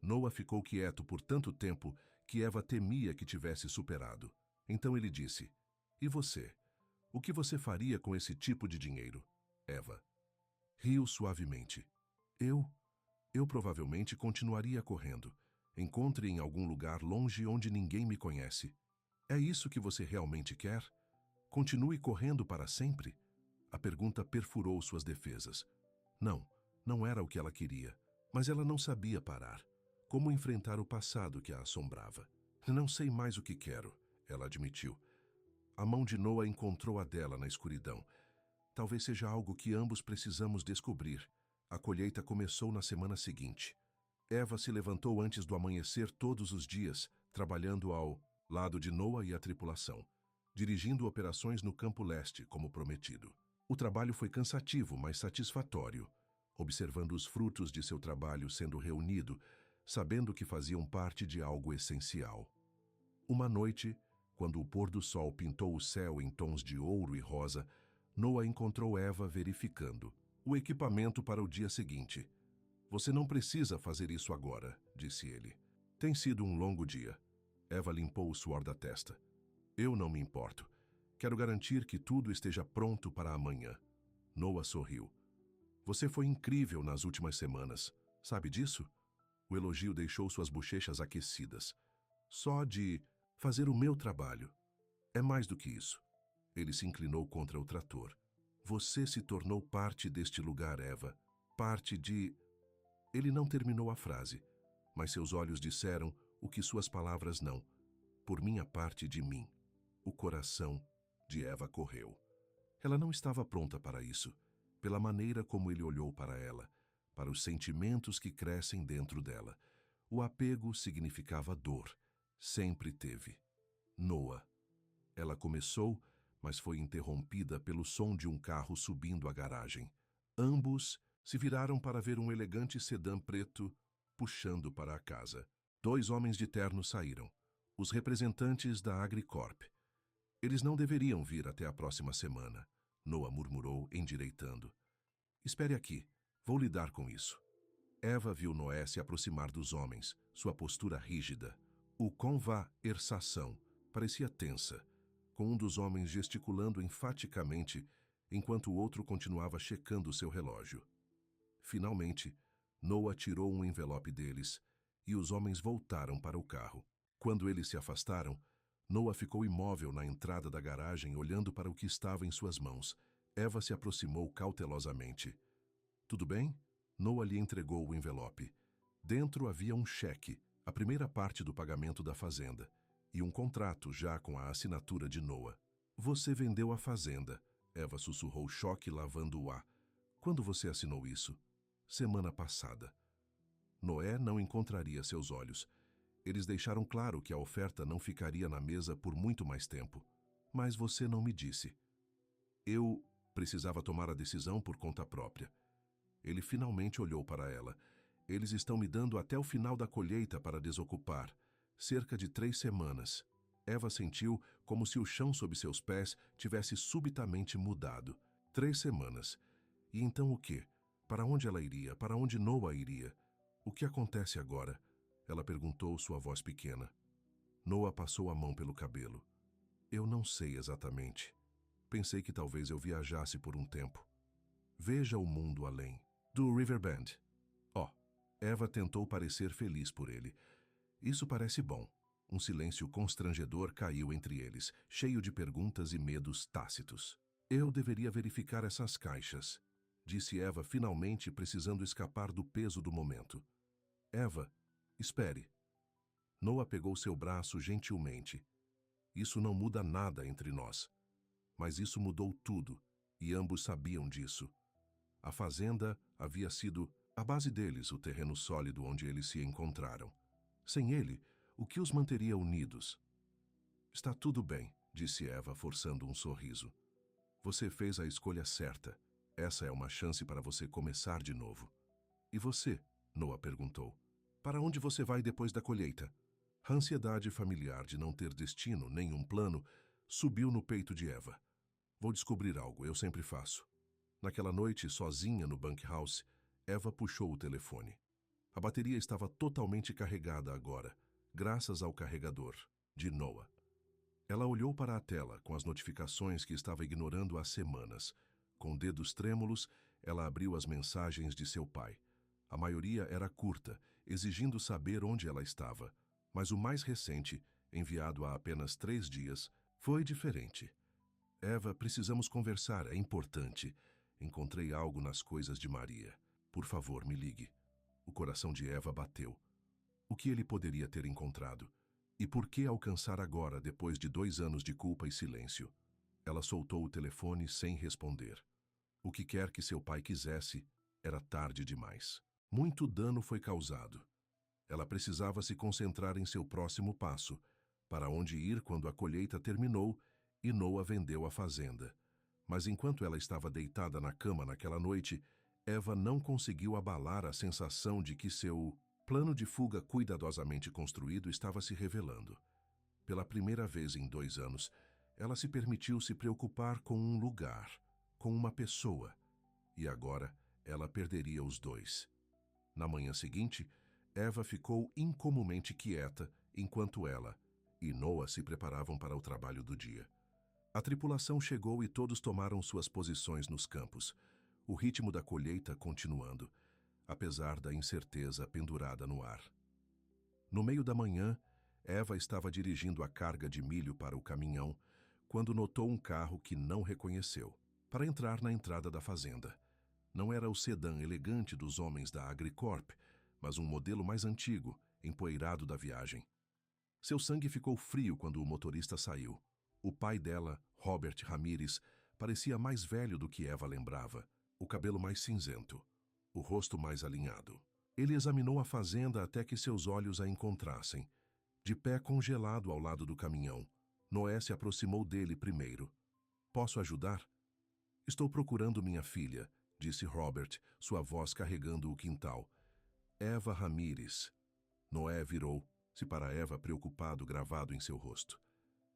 Noah ficou quieto por tanto tempo que Eva temia que tivesse superado. Então ele disse, e você? O que você faria com esse tipo de dinheiro? Eva riu suavemente. Eu provavelmente continuaria correndo. Encontre em algum lugar longe onde ninguém me conhece. É isso que você realmente quer? Continue correndo para sempre? A pergunta perfurou suas defesas. Não era o que ela queria, mas ela não sabia parar. Como enfrentar o passado que a assombrava? Não sei mais o que quero, ela admitiu. A mão de Noah encontrou a dela na escuridão. Talvez seja algo que ambos precisamos descobrir. A colheita começou na semana seguinte. Eva se levantou antes do amanhecer todos os dias, trabalhando ao lado de Noah e a tripulação, dirigindo operações no Campo Leste, como prometido. O trabalho foi cansativo, mas satisfatório, observando os frutos de seu trabalho sendo reunido, sabendo que faziam parte de algo essencial. Uma noite, quando o pôr do sol pintou o céu em tons de ouro e rosa, Noah encontrou Eva verificando o equipamento para o dia seguinte. Você não precisa fazer isso agora, disse ele. Tem sido um longo dia. Eva limpou o suor da testa. Eu não me importo. Quero garantir que tudo esteja pronto para amanhã. Noah sorriu. Você foi incrível nas últimas semanas. Sabe disso? O elogio deixou suas bochechas aquecidas. Só de fazer o meu trabalho. É mais do que isso. Ele se inclinou contra o trator. Você se tornou parte deste lugar, Eva. Parte de... Ele não terminou a frase, mas seus olhos disseram o que suas palavras não. Por minha parte de mim. O coração de Eva correu. Ela não estava pronta para isso. pela maneira como ele olhou para ela, para os sentimentos que crescem dentro dela. O apego significava dor. Sempre teve. Noah. Ela começou, mas foi interrompida pelo som de um carro subindo a garagem. Ambos se viraram para ver um elegante sedã preto puxando para a casa. 2 homens de terno saíram, os representantes da Agricorp. Eles não deveriam vir até a próxima semana, Noah murmurou, endireitando. Espere aqui, vou lidar com isso. Eva viu Noé se aproximar dos homens, sua postura rígida. O conversação parecia tensa, com um dos homens gesticulando enfaticamente, enquanto o outro continuava checando seu relógio. Finalmente, Noah tirou um envelope deles e os homens voltaram para o carro. Quando eles se afastaram, Noah ficou imóvel na entrada da garagem olhando para o que estava em suas mãos. Eva se aproximou cautelosamente. Tudo bem? Noah lhe entregou o envelope. Dentro havia um cheque, a primeira parte do pagamento da fazenda, e um contrato já com a assinatura de Noah. Você vendeu a fazenda, Eva sussurrou, choque lavando o ar. Quando você assinou isso? Semana passada. Noé não encontraria seus olhos. Eles deixaram claro que a oferta não ficaria na mesa por muito mais tempo. Mas você não me disse. Eu precisava tomar a decisão por conta própria. Ele finalmente olhou para ela. Eles estão me dando até o final da colheita para desocupar. Cerca de 3 semanas. Eva sentiu como se o chão sob seus pés tivesse subitamente mudado. 3 semanas. E então o quê? Para onde ela iria? Para onde Noah iria? O que acontece agora? Ela perguntou, sua voz pequena. Noah passou a mão pelo cabelo. Eu não sei exatamente. Pensei que talvez eu viajasse por um tempo. Veja o mundo além. Do Riverbend. Eva tentou parecer feliz por ele. Isso parece bom. Um silêncio constrangedor caiu entre eles, cheio de perguntas e medos tácitos. Eu deveria verificar essas caixas, disse Eva, finalmente precisando escapar do peso do momento. Eva, espere. Noah pegou seu braço gentilmente. Isso não muda nada entre nós. Mas isso mudou tudo, e ambos sabiam disso. A fazenda havia sido a base deles, o terreno sólido onde eles se encontraram. Sem ele, o que os manteria unidos? Está tudo bem, disse Eva, forçando um sorriso. Você fez a escolha certa. Essa é uma chance para você começar de novo. E você? Noah perguntou. Para onde você vai depois da colheita? A ansiedade familiar de não ter destino, nenhum plano, subiu no peito de Eva. Vou descobrir algo, eu sempre faço. Naquela noite, sozinha no bunkhouse, Eva puxou o telefone. A bateria estava totalmente carregada agora, graças ao carregador de Noah. Ela olhou para a tela com as notificações que estava ignorando há semanas. Com dedos trêmulos, ela abriu as mensagens de seu pai. A maioria era curta, exigindo saber onde ela estava. Mas o mais recente, enviado há apenas 3 dias, foi diferente. Eva, precisamos conversar, é importante. Encontrei algo nas coisas de Maria. Por favor, me ligue. O coração de Eva bateu. O que ele poderia ter encontrado? E por que alcançar agora, depois de 2 anos de culpa e silêncio? Ela soltou o telefone sem responder. O que quer que seu pai quisesse, era tarde demais. Muito dano foi causado. Ela precisava se concentrar em seu próximo passo, para onde ir quando a colheita terminou e Noah vendeu a fazenda. Mas enquanto ela estava deitada na cama naquela noite, Eva não conseguiu abalar a sensação de que seu plano de fuga cuidadosamente construído estava se revelando. Pela primeira vez em 2 anos, ela se permitiu se preocupar com um lugar, com uma pessoa, e agora ela perderia os 2. Na manhã seguinte, Eva ficou incomumente quieta enquanto ela e Noah se preparavam para o trabalho do dia. A tripulação chegou e todos tomaram suas posições nos campos, o ritmo da colheita continuando, apesar da incerteza pendurada no ar. No meio da manhã, Eva estava dirigindo a carga de milho para o caminhão, quando notou um carro que não reconheceu, para entrar na entrada da fazenda. Não era o sedã elegante dos homens da Agricorp, mas um modelo mais antigo, empoeirado da viagem. Seu sangue ficou frio quando o motorista saiu. O pai dela, Robert Ramírez, parecia mais velho do que Eva lembrava. o cabelo mais cinzento, o rosto mais alinhado. Ele examinou a fazenda até que seus olhos a encontrassem. De pé congelado ao lado do caminhão, Noé se aproximou dele primeiro. Posso ajudar? Estou procurando minha filha, disse Robert, sua voz carregando o quintal. Eva Ramírez. Noé virou-se para Eva, preocupado, gravado em seu rosto.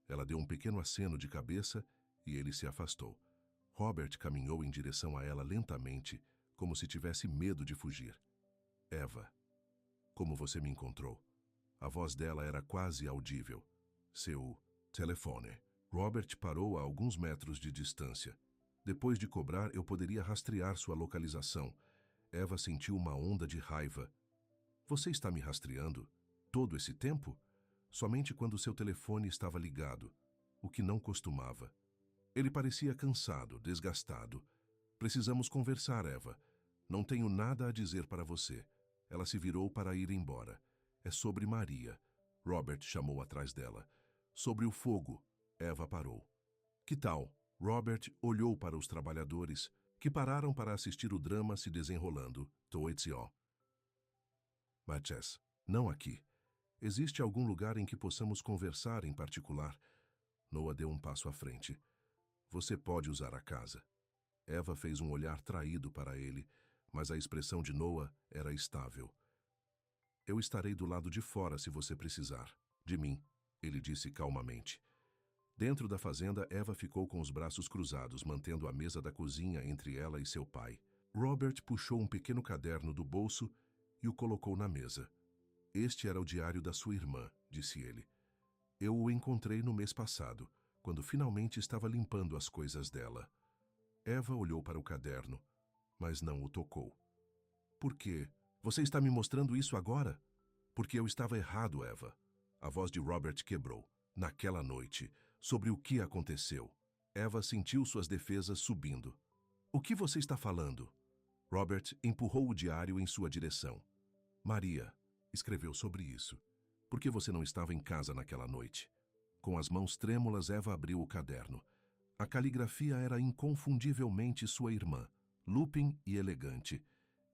Ela deu um pequeno aceno de cabeça e ele se afastou. Robert caminhou em direção a ela lentamente, como se tivesse medo de fugir. Eva, como você me encontrou? A voz dela era quase audível. Seu telefone. Robert parou a alguns metros de distância. Depois de cobrar, eu poderia rastrear sua localização. Eva sentiu uma onda de raiva. Você está me rastreando? Todo esse tempo? Somente quando seu telefone estava ligado, o que não costumava. Ele parecia cansado, desgastado. Precisamos conversar, Eva. Não tenho nada a dizer para você. Ela se virou para ir embora. É sobre Maria. Robert chamou atrás dela. Sobre o fogo. Eva parou. Que tal? Robert olhou para os trabalhadores, que pararam para assistir o drama se desenrolando. Toetzio. Matches. Não aqui. Existe algum lugar em que possamos conversar em particular? Noah deu um passo à frente. Você pode usar a casa. Eva fez um olhar traído para ele, mas a expressão de Noah era estável. Eu estarei do lado de fora se você precisar. De mim, ele disse calmamente. Dentro da fazenda, Eva ficou com os braços cruzados, mantendo a mesa da cozinha entre ela e seu pai. Robert puxou um pequeno caderno do bolso e o colocou na mesa. Este era o diário da sua irmã, disse ele. Eu o encontrei no mês passado, quando finalmente estava limpando as coisas dela. Eva olhou para o caderno, mas não o tocou. Por quê? Você está me mostrando isso agora? Porque eu estava errado, Eva. A voz de Robert quebrou. Naquela noite, sobre o que aconteceu. Eva sentiu suas defesas subindo. O que você está falando? Robert empurrou o diário em sua direção. Maria escreveu sobre isso. Por que você não estava em casa naquela noite? Com as mãos trêmulas, Eva abriu o caderno. A caligrafia era inconfundivelmente sua irmã, Lupin e elegante.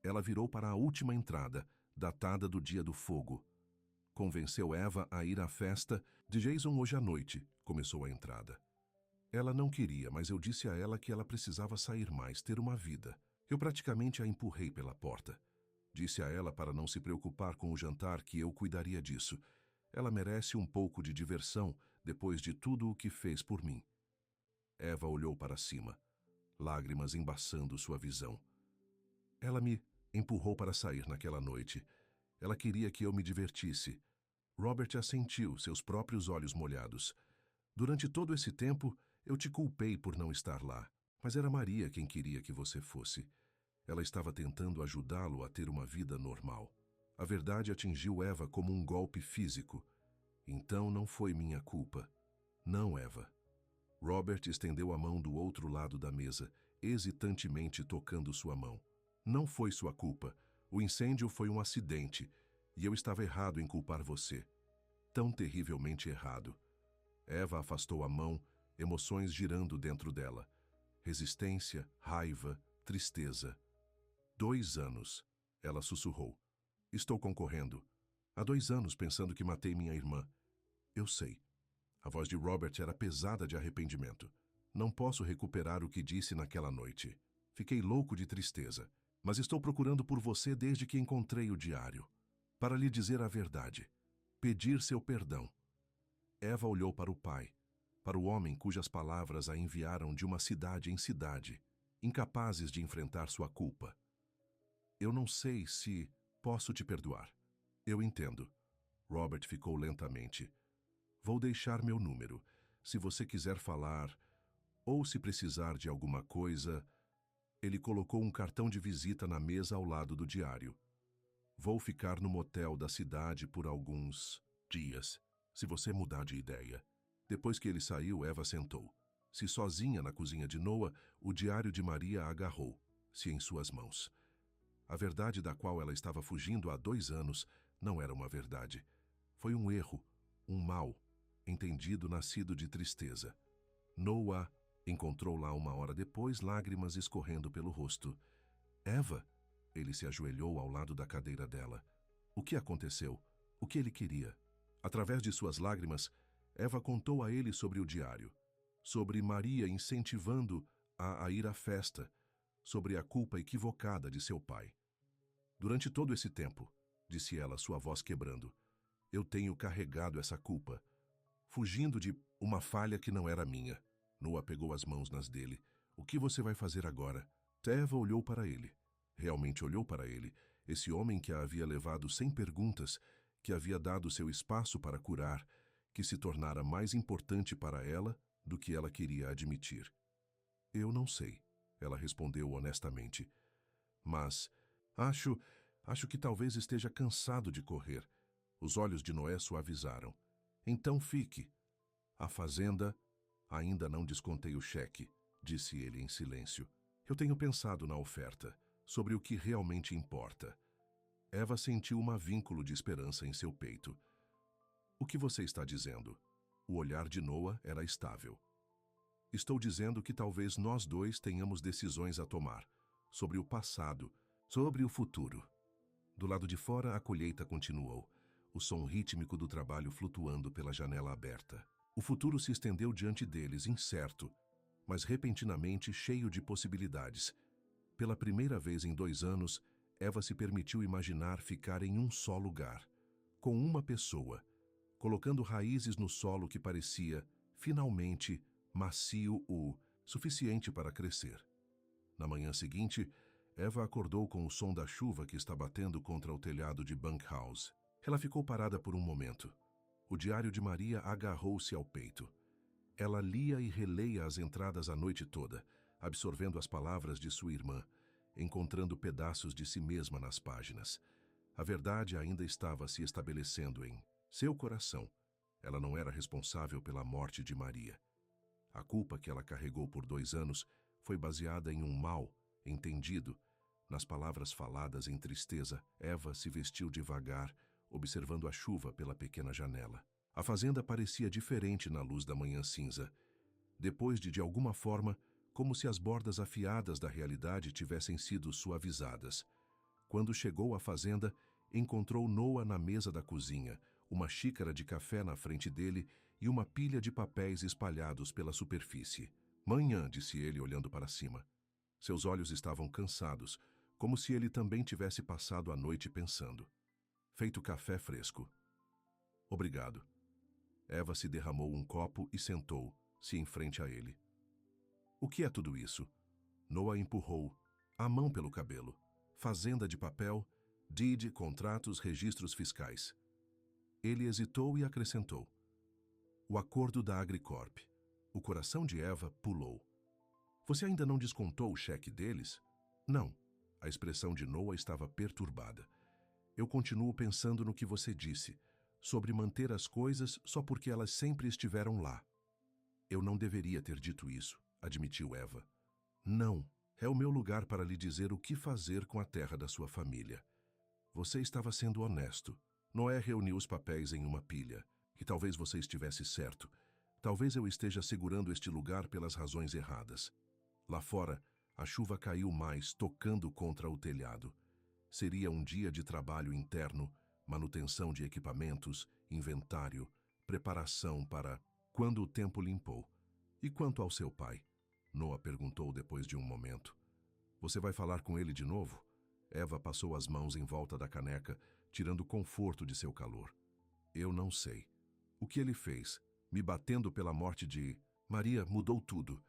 Ela virou para a última entrada, datada do dia do fogo. Convenceu Eva a ir à festa de Jason hoje à noite, começou a entrada. Ela não queria, mas eu disse a ela que ela precisava sair mais, ter uma vida. Eu praticamente a empurrei pela porta. Disse a ela para não se preocupar com o jantar, que eu cuidaria disso. Ela merece um pouco de diversão depois de tudo o que fez por mim. Eva olhou para cima, lágrimas embaçando sua visão. Ela me empurrou para sair naquela noite. Ela queria que eu me divertisse. Robert assentiu, seus próprios olhos molhados. Durante todo esse tempo, eu te culpei por não estar lá, mas era Maria quem queria que você fosse. Ela estava tentando ajudá-lo a ter uma vida normal. A verdade atingiu Eva como um golpe físico. Então não foi minha culpa. Não, Eva. Robert estendeu a mão do outro lado da mesa, hesitantemente tocando sua mão. Não foi sua culpa. O incêndio foi um acidente, e eu estava errado em culpar você. Tão terrivelmente errado. Eva afastou a mão, emoções girando dentro dela. Resistência, raiva, tristeza. 2 anos, ela sussurrou. Estou concorrendo. Há 2 anos pensando que matei minha irmã. Eu sei. A voz de Robert era pesada de arrependimento. Não posso recuperar o que disse naquela noite. Fiquei louco de tristeza, mas estou procurando por você desde que encontrei o diário. Para lhe dizer a verdade. Pedir seu perdão. Eva olhou para o pai, para o homem cujas palavras a enviaram de uma cidade em cidade, incapazes de enfrentar sua culpa. Eu não sei se posso te perdoar. Eu entendo. Robert ficou lentamente. Vou deixar meu número. Se você quiser falar, ou se precisar de alguma coisa... Ele colocou um cartão de visita na mesa ao lado do diário. Vou ficar no motel da cidade por alguns dias, se você mudar de ideia. Depois que ele saiu, Eva sentou. Se sozinha na cozinha de Noah, o diário de Maria agarrou-se em suas mãos. A verdade da qual ela estava fugindo há 2 anos não era uma verdade. Foi um erro, um mal, entendido nascido de tristeza. Noah Encontrou lá 1 hora depois, lágrimas escorrendo pelo rosto. Eva! Ele se ajoelhou ao lado da cadeira dela. O que aconteceu? O que ele queria? Através de suas lágrimas, Eva contou a ele sobre o diário, sobre Maria incentivando-a a ir à festa, sobre a culpa equivocada de seu pai. Durante todo esse tempo, disse ela, sua voz quebrando, eu tenho carregado essa culpa, fugindo de uma falha que não era minha. Noah pegou as mãos nas dele. O que você vai fazer agora? Eva olhou para ele. Realmente olhou para ele, esse homem que a havia levado sem perguntas, que havia dado seu espaço para curar, que se tornara mais importante para ela do que ela queria admitir. Eu não sei, ela respondeu honestamente. Mas acho que talvez esteja cansado de correr. Os olhos de Noé suavizaram. Então fique. A fazenda... Ainda não descontei o cheque, disse ele em silêncio. Eu tenho pensado na oferta, sobre o que realmente importa. Eva sentiu um vínculo de esperança em seu peito. O que você está dizendo? O olhar de Noah era estável. Estou dizendo que talvez nós dois tenhamos decisões a tomar, sobre o passado, sobre o futuro. Do lado de fora, a colheita continuou, o som rítmico do trabalho flutuando pela janela aberta. O futuro se estendeu diante deles, incerto, mas repentinamente cheio de possibilidades. Pela primeira vez em 2 anos, Eva se permitiu imaginar ficar em um só lugar, com uma pessoa, colocando raízes no solo que parecia, finalmente, macio o suficiente para crescer. Na manhã seguinte, Eva acordou com o som da chuva que está batendo contra o telhado de bunkhouse. Ela ficou parada por um momento. O diário de Maria agarrou-se ao peito. Ela lia e releia as entradas a noite toda, absorvendo as palavras de sua irmã, encontrando pedaços de si mesma nas páginas. A verdade ainda estava se estabelecendo em seu coração. Ela não era responsável pela morte de Maria. A culpa que ela carregou por 2 anos foi baseada em um mal entendido. Nas palavras faladas em tristeza, Eva se vestiu devagar, observando a chuva pela pequena janela. A fazenda parecia diferente na luz da manhã cinza. Depois de alguma forma, como se as bordas afiadas da realidade tivessem sido suavizadas. Quando chegou à fazenda, encontrou Noah na mesa da cozinha, uma xícara de café na frente dele e uma pilha de papéis espalhados pela superfície. Manhã, disse ele olhando para cima. Seus olhos estavam cansados, como se ele também tivesse passado a noite pensando. Feito café fresco. Obrigado. Eva se derramou um copo e sentou-se em frente a ele. O que é tudo isso? Noah empurrou, a mão pelo cabelo. Fazenda de papel, deed, contratos, registros fiscais. Ele hesitou e acrescentou. O acordo da Agricorp. O coração de Eva pulou. Você ainda não descontou o cheque deles? Não. A expressão de Noah estava perturbada. Eu continuo pensando no que você disse, sobre manter as coisas só porque elas sempre estiveram lá. Eu não deveria ter dito isso, admitiu Eva. Não, é o meu lugar para lhe dizer o que fazer com a terra da sua família. Você estava sendo honesto. Noé reuniu os papéis em uma pilha, e talvez você estivesse certo. Talvez eu esteja segurando este lugar pelas razões erradas. Lá fora, a chuva caiu mais, tocando contra o telhado. Seria um dia de trabalho interno, manutenção de equipamentos, inventário, preparação para quando o tempo limpou. E quanto ao seu pai? Noah perguntou depois de um momento. Você vai falar com ele de novo? Eva passou as mãos em volta da caneca, tirando conforto de seu calor. Eu não sei. O que ele fez, me batendo pela morte de Maria, mudou tudo.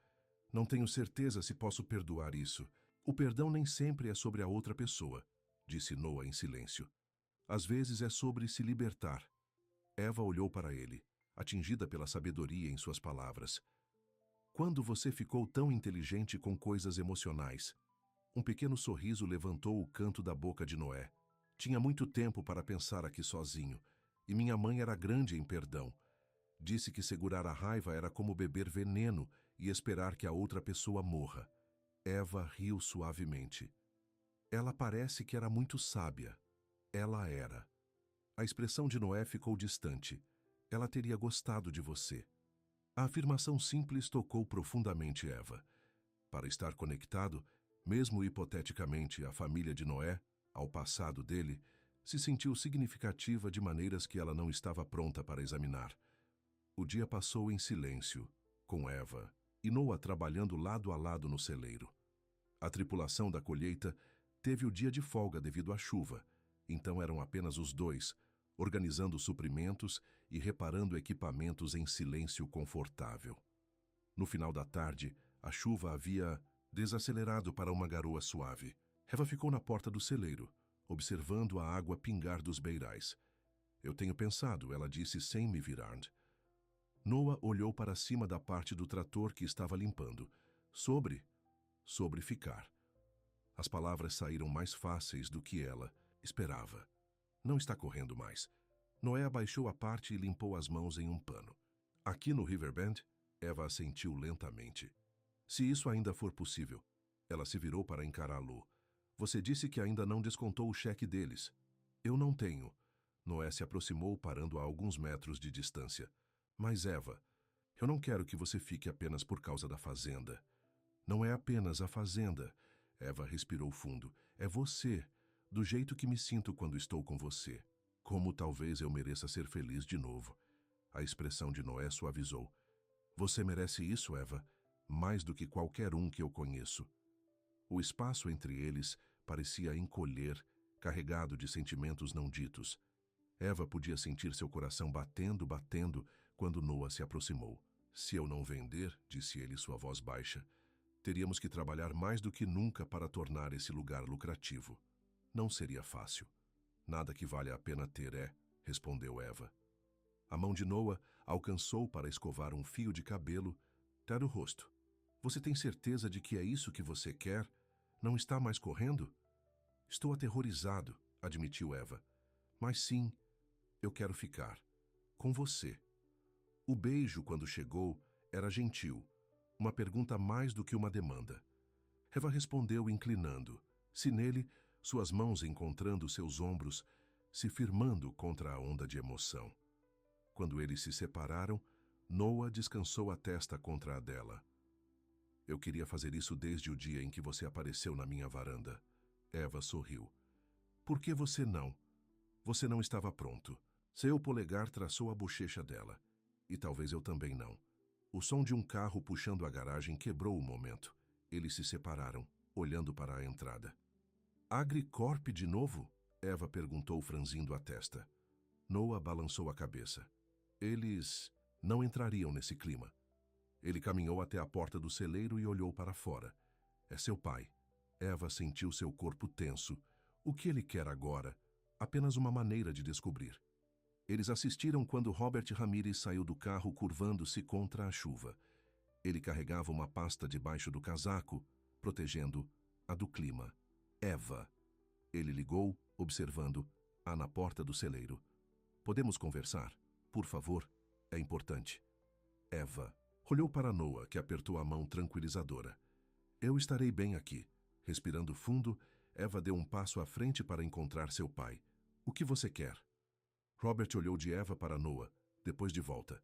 Não tenho certeza se posso perdoar isso. O perdão nem sempre é sobre a outra pessoa, disse Noah em silêncio. Às vezes é sobre se libertar. Eva olhou para ele, atingida pela sabedoria em suas palavras. Quando você ficou tão inteligente com coisas emocionais? Um pequeno sorriso levantou o canto da boca de Noé. Tinha muito tempo para pensar aqui sozinho, e minha mãe era grande em perdão. Disse que segurar a raiva era como beber veneno e esperar que a outra pessoa morra. Eva riu suavemente. Ela parece que era muito sábia. Ela era. A expressão de Noé ficou distante. Ela teria gostado de você. A afirmação simples tocou profundamente Eva. Para estar conectado, mesmo hipoteticamente, à família de Noé, ao passado dele, se sentiu significativa de maneiras que ela não estava pronta para examinar. O dia passou em silêncio, com Eva e Noa trabalhando lado a lado no celeiro. A tripulação da colheita teve o dia de folga devido à chuva, então eram apenas os dois, organizando suprimentos e reparando equipamentos em silêncio confortável. No final da tarde, a chuva havia desacelerado para uma garoa suave. Eva ficou na porta do celeiro, observando a água pingar dos beirais. Eu tenho pensado, ela disse sem me virar. Noa olhou para cima da parte do trator que estava limpando. Sobre ficar. As palavras saíram mais fáceis do que ela esperava. Não está correndo mais. Noé abaixou a parte e limpou as mãos em um pano. Aqui no Riverbend, Eva assentiu lentamente. Se isso ainda for possível. Ela se virou para encará-lo. Você disse que ainda não descontou o cheque deles. Eu não tenho. Noé se aproximou, parando a alguns metros de distância. Mas, Eva, eu não quero que você fique apenas por causa da fazenda. Não é apenas a fazenda. Eva respirou fundo. É você, do jeito que me sinto quando estou com você. Como talvez eu mereça ser feliz de novo. A expressão de Noé suavizou. Você merece isso, Eva, mais do que qualquer um que eu conheço. O espaço entre eles parecia encolher, carregado de sentimentos não ditos. Eva podia sentir seu coração batendo, quando Noa se aproximou. Se eu não vender, disse ele, sua voz baixa, teríamos que trabalhar mais do que nunca para tornar esse lugar lucrativo. Não seria fácil. Nada que valha a pena ter respondeu Eva. A mão de Noa alcançou para escovar um fio de cabelo, o rosto. Você tem certeza de que é isso que você quer? Não está mais correndo? Estou aterrorizado, admitiu Eva. Mas sim, eu quero ficar. Com você. O beijo, quando chegou, era gentil. Uma pergunta mais do que uma demanda. Eva respondeu inclinando, se nele, suas mãos encontrando seus ombros, se firmando contra a onda de emoção. Quando eles se separaram, Noa descansou a testa contra a dela. Eu queria fazer isso desde o dia em que você apareceu na minha varanda. Eva sorriu. Por que você não? Você não estava pronto. Seu polegar traçou a bochecha dela. E talvez eu também não. O som de um carro puxando a garagem quebrou o momento. Eles se separaram, olhando para a entrada. Agricorp de novo? Eva perguntou, franzindo a testa. Noa balançou a cabeça. Eles não entrariam nesse clima. Ele caminhou até a porta do celeiro e olhou para fora. É seu pai. Eva sentiu seu corpo tenso. O que ele quer agora? Apenas uma maneira de descobrir. Eles assistiram quando Robert Ramírez saiu do carro curvando-se contra a chuva. Ele carregava uma pasta debaixo do casaco, protegendo a do clima. Eva. Ele ligou, observando, na porta do celeiro. Podemos conversar? Por favor, é importante. Eva olhou para Noa, que apertou a mão tranquilizadora. Eu estarei bem aqui. Respirando fundo, Eva deu um passo à frente para encontrar seu pai. O que você quer? Robert olhou de Eva para Noa, depois de volta.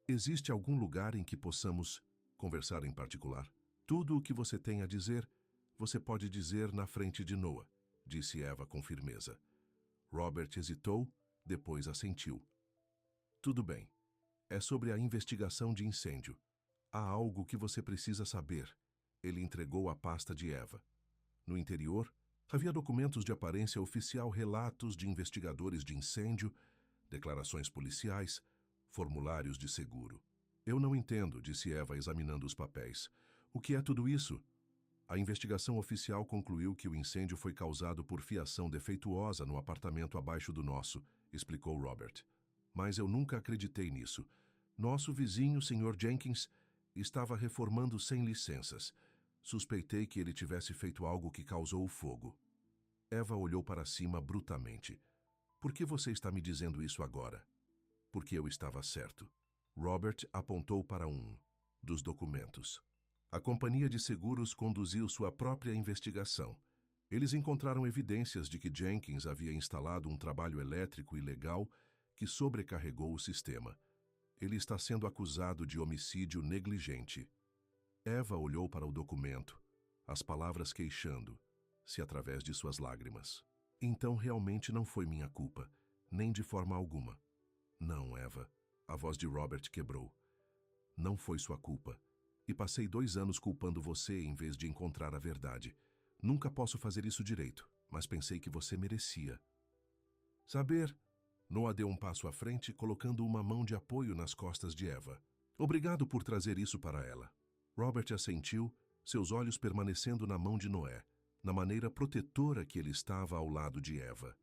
Existe algum lugar em que possamos conversar em particular? Tudo o que você tem a dizer, você pode dizer na frente de Noa, disse Eva com firmeza. Robert hesitou, depois assentiu. Tudo bem. É sobre a investigação de incêndio. Há algo que você precisa saber. Ele entregou a pasta de Eva. No interior, havia documentos de aparência oficial, relatos de investigadores de incêndio, declarações policiais, formulários de seguro. Eu não entendo, disse Eva, examinando os papéis. O que é tudo isso? A investigação oficial concluiu que o incêndio foi causado por fiação defeituosa no apartamento abaixo do nosso, explicou Robert. Mas eu nunca acreditei nisso. Nosso vizinho, Sr. Jenkins, estava reformando sem licenças. Suspeitei que ele tivesse feito algo que causou o fogo. Eva olhou para cima brutamente. Por que você está me dizendo isso agora? Porque eu estava certo. Robert apontou para um dos documentos. A companhia de seguros conduziu sua própria investigação. Eles encontraram evidências de que Jenkins havia instalado um trabalho elétrico ilegal que sobrecarregou o sistema. Ele está sendo acusado de homicídio negligente. Eva olhou para o documento, as palavras queixando-se através de suas lágrimas. Então realmente não foi minha culpa, nem de forma alguma. Não, Eva. A voz de Robert quebrou. Não foi sua culpa. E passei 2 anos culpando você em vez de encontrar a verdade. Nunca posso fazer isso direito, mas pensei que você merecia. Saber? Noah deu um passo à frente, colocando uma mão de apoio nas costas de Eva. Obrigado por trazer isso para ela. Robert assentiu, seus olhos permanecendo na mão de Noé, na maneira protetora que ele estava ao lado de Eva.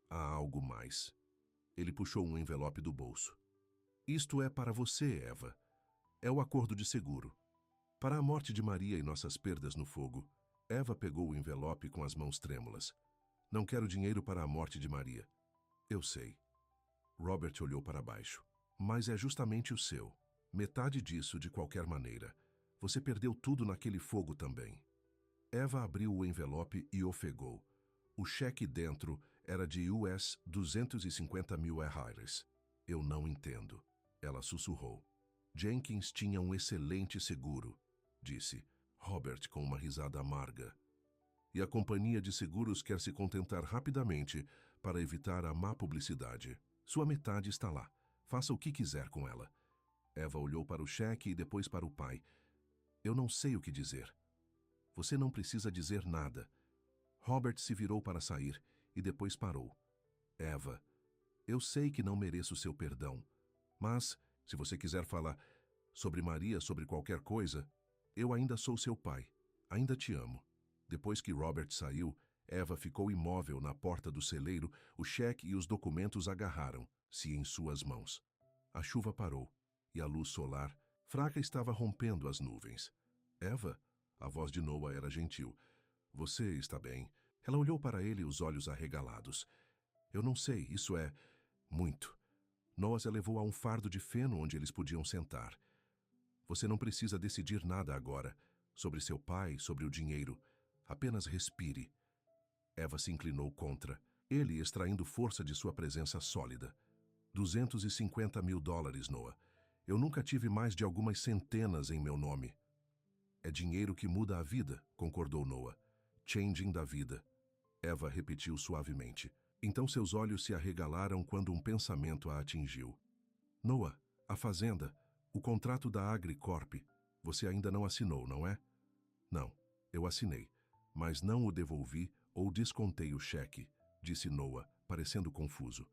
Há algo mais. Ele puxou um envelope do bolso. Isto é para você, Eva. É o acordo de seguro. Para a morte de Maria e nossas perdas no fogo. Eva pegou o envelope com as mãos trêmulas. Não quero dinheiro para a morte de Maria. Eu sei. Robert olhou para baixo. Mas é justamente o seu. Metade disso, de qualquer maneira. Você perdeu tudo naquele fogo também. Eva abriu o envelope e ofegou. O cheque dentro era de US 250 mil reais. Eu não entendo. Ela sussurrou. Jenkins tinha um excelente seguro, disse Robert com uma risada amarga. E a companhia de seguros quer se contentar rapidamente para evitar a má publicidade. Sua metade está lá. Faça o que quiser com ela. Eva olhou para o cheque e depois para o pai. Eu não sei o que dizer. Você não precisa dizer nada. Robert se virou para sair e depois parou. Eva, eu sei que não mereço seu perdão, mas, se você quiser falar sobre Maria, sobre qualquer coisa, eu ainda sou seu pai. Ainda te amo. Depois que Robert saiu, Eva ficou imóvel na porta do celeiro, o cheque e os documentos agarraram-se em suas mãos. A chuva parou e a luz solar fraca estava rompendo as nuvens. Eva, a voz de Noah era gentil. Você está bem? Ela olhou para ele, os olhos arregalados. Eu não sei, isso é muito. Noah a levou a um fardo de feno onde eles podiam sentar. Você não precisa decidir nada agora, sobre seu pai, sobre o dinheiro. Apenas respire. Eva se inclinou contra ele, extraindo força de sua presença sólida. 250 mil dólares, Noah. Eu nunca tive mais de algumas centenas em meu nome. É dinheiro que muda a vida, concordou Noah. Changing da vida. Eva repetiu suavemente. Então seus olhos se arregalaram quando um pensamento a atingiu. Noah, a fazenda, o contrato da AgriCorp, você ainda não assinou, não é? Não, eu assinei, mas não o devolvi ou descontei o cheque, disse Noah, parecendo confuso.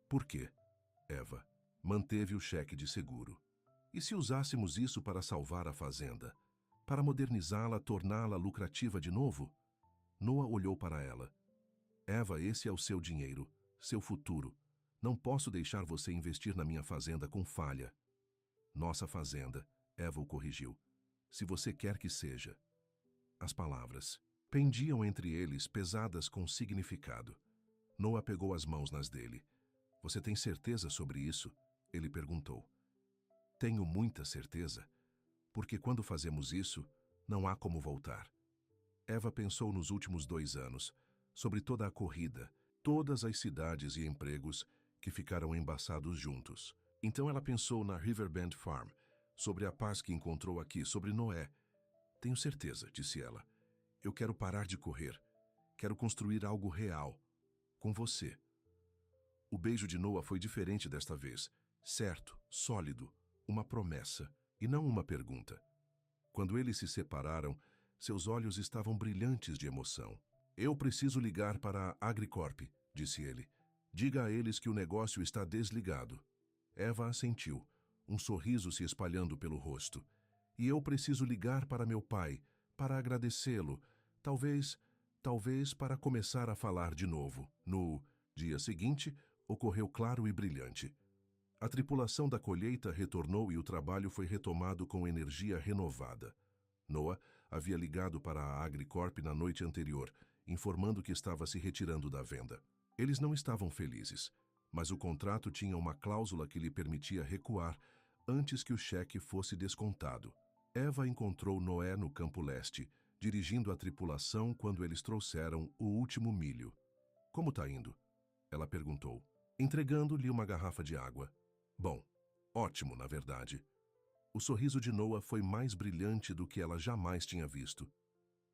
Por quê? Eva manteve o cheque de seguro. E se usássemos isso para salvar a fazenda? Para modernizá-la, torná-la lucrativa de novo? Noah olhou para ela. Eva, esse é o seu dinheiro, seu futuro. Não posso deixar você investir na minha fazenda com falha. Nossa fazenda, Eva o corrigiu. Se você quer que seja. As palavras pendiam entre eles, pesadas com significado. Noah pegou as mãos nas dele. Você tem certeza sobre isso? Ele perguntou. Tenho muita certeza, porque quando fazemos isso, não há como voltar. Eva pensou nos últimos 2 anos, sobre toda a corrida, todas as cidades e empregos que ficaram embaçados juntos. Então ela pensou na Riverbend Farm, sobre a paz que encontrou aqui, sobre Noé. Tenho certeza, disse ela. Eu quero parar de correr. Quero construir algo real, com você. O beijo de Noah foi diferente desta vez. Certo, sólido, uma promessa, e não uma pergunta. Quando eles se separaram, seus olhos estavam brilhantes de emoção. Eu preciso ligar para a AgriCorp, disse ele. Diga a eles que o negócio está desligado. Eva assentiu, um sorriso se espalhando pelo rosto. E eu preciso ligar para meu pai, para agradecê-lo, talvez para começar a falar de novo. No dia seguinte, ocorreu claro e brilhante. A tripulação da colheita retornou e o trabalho foi retomado com energia renovada. Noah havia ligado para a AgriCorp na noite anterior, informando que estava se retirando da venda. Eles não estavam felizes, mas o contrato tinha uma cláusula que lhe permitia recuar antes que o cheque fosse descontado. Eva encontrou Noé no Campo Leste, dirigindo a tripulação quando eles trouxeram o último milho. Como está indo? Ela perguntou, entregando-lhe uma garrafa de água. Bom, Ótimo, na verdade. O sorriso de Noah foi mais brilhante do que ela jamais tinha visto.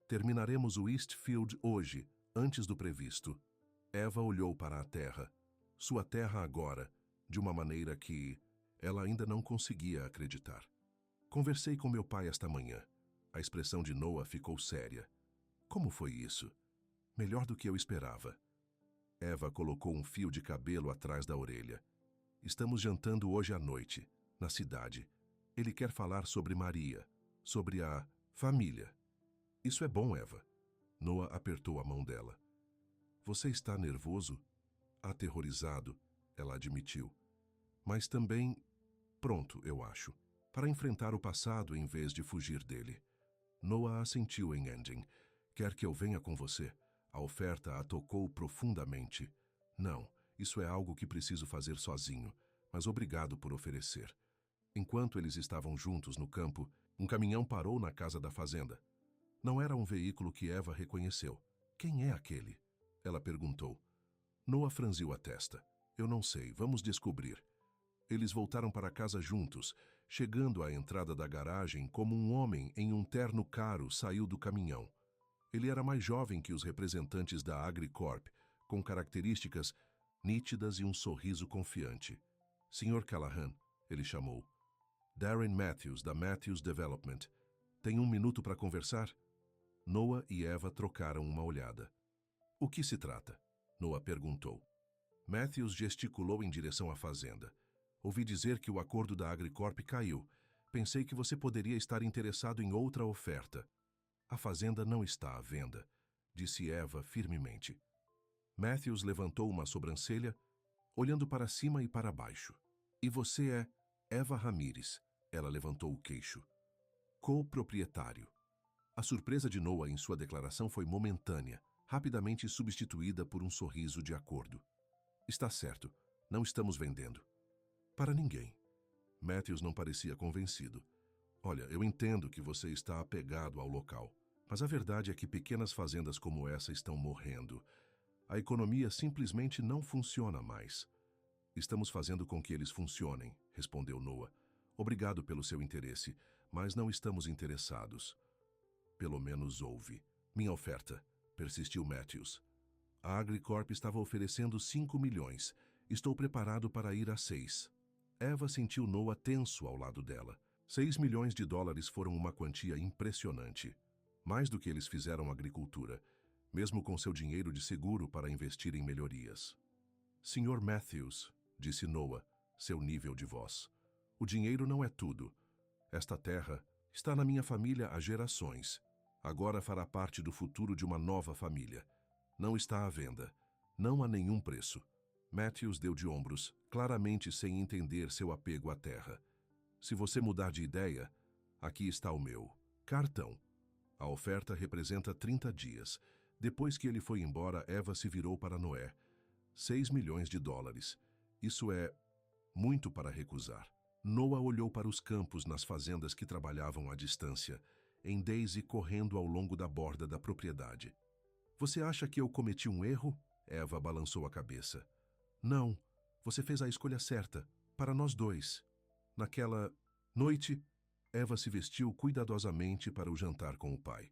Terminaremos o Eastfield hoje, antes do previsto. Eva olhou para a terra. Sua terra agora, de uma maneira que ela ainda não conseguia acreditar. Conversei com meu pai esta manhã. A expressão de Noah ficou séria. Como foi isso? Melhor do que eu esperava. Eva colocou um fio de cabelo atrás da orelha. Estamos jantando hoje à noite, na cidade. Ele quer falar sobre Maria, sobre a família. Isso é bom, Eva. Noah apertou a mão dela. Você está nervoso? Aterrorizado, ela admitiu. Mas também pronto, eu acho, para enfrentar o passado em vez de fugir dele. Noah assentiu em Ending. Quer que eu venha com você? A oferta a tocou profundamente. Não, isso é algo que preciso fazer sozinho, mas obrigado por oferecer. Enquanto eles estavam juntos no campo, um caminhão parou na casa da fazenda. Não era um veículo que Eva reconheceu. Quem é aquele? Ela perguntou. Noah franziu a testa. Eu não sei, vamos descobrir. Eles voltaram para casa juntos, chegando à entrada da garagem como um homem em um terno caro saiu do caminhão. Ele era mais jovem que os representantes da AgriCorp, com características nítidas e um sorriso confiante. Sr. Callahan, ele chamou. Darren Matthews, da Matthews Development. Tem um minuto para conversar? Noah e Eva trocaram uma olhada. O que se trata? Noah perguntou. Matthews gesticulou em direção à fazenda. Ouvi dizer que o acordo da AgriCorp caiu. Pensei que você poderia estar interessado em outra oferta. A fazenda não está à venda, disse Eva firmemente. Matthews levantou uma sobrancelha, olhando para cima e para baixo. E você é Eva Ramírez. Ela levantou o queixo. Co-proprietário. A surpresa de Noah em sua declaração foi momentânea, rapidamente substituída por um sorriso de acordo. Está certo, não estamos vendendo. Para ninguém. Matthews não parecia convencido. Olha, eu entendo que você está apegado ao local, mas a verdade é que pequenas fazendas como essa estão morrendo. A economia simplesmente não funciona mais. Estamos fazendo com que eles funcionem, respondeu Noah. Obrigado pelo seu interesse, mas não estamos interessados. Pelo menos ouve. Minha oferta, persistiu Matthews. A AgriCorp estava oferecendo 5 milhões. Estou preparado para ir a 6. Eva sentiu Noah tenso ao lado dela. 6 milhões de dólares foram uma quantia impressionante. Mais do que eles fizeram agricultura, mesmo com seu dinheiro de seguro para investir em melhorias. Sr. Matthews, disse Noah, seu nível de voz. O dinheiro não é tudo. Esta terra está na minha família há gerações. Agora fará parte do futuro de uma nova família. Não está à venda. Não há nenhum preço. Matthews deu de ombros, claramente sem entender seu apego à terra. Se você mudar de ideia, aqui está o meu cartão. A oferta representa 30 dias. Depois que ele foi embora, Eva se virou para Noé. 6 milhões de dólares. Isso é muito para recusar. Noah olhou para os campos nas fazendas que trabalhavam à distância, em Daisy correndo ao longo da borda da propriedade. Você acha que eu cometi um erro? Eva balançou a cabeça. Não, você fez a escolha certa, para nós dois. Naquela noite, Eva se vestiu cuidadosamente para o jantar com o pai.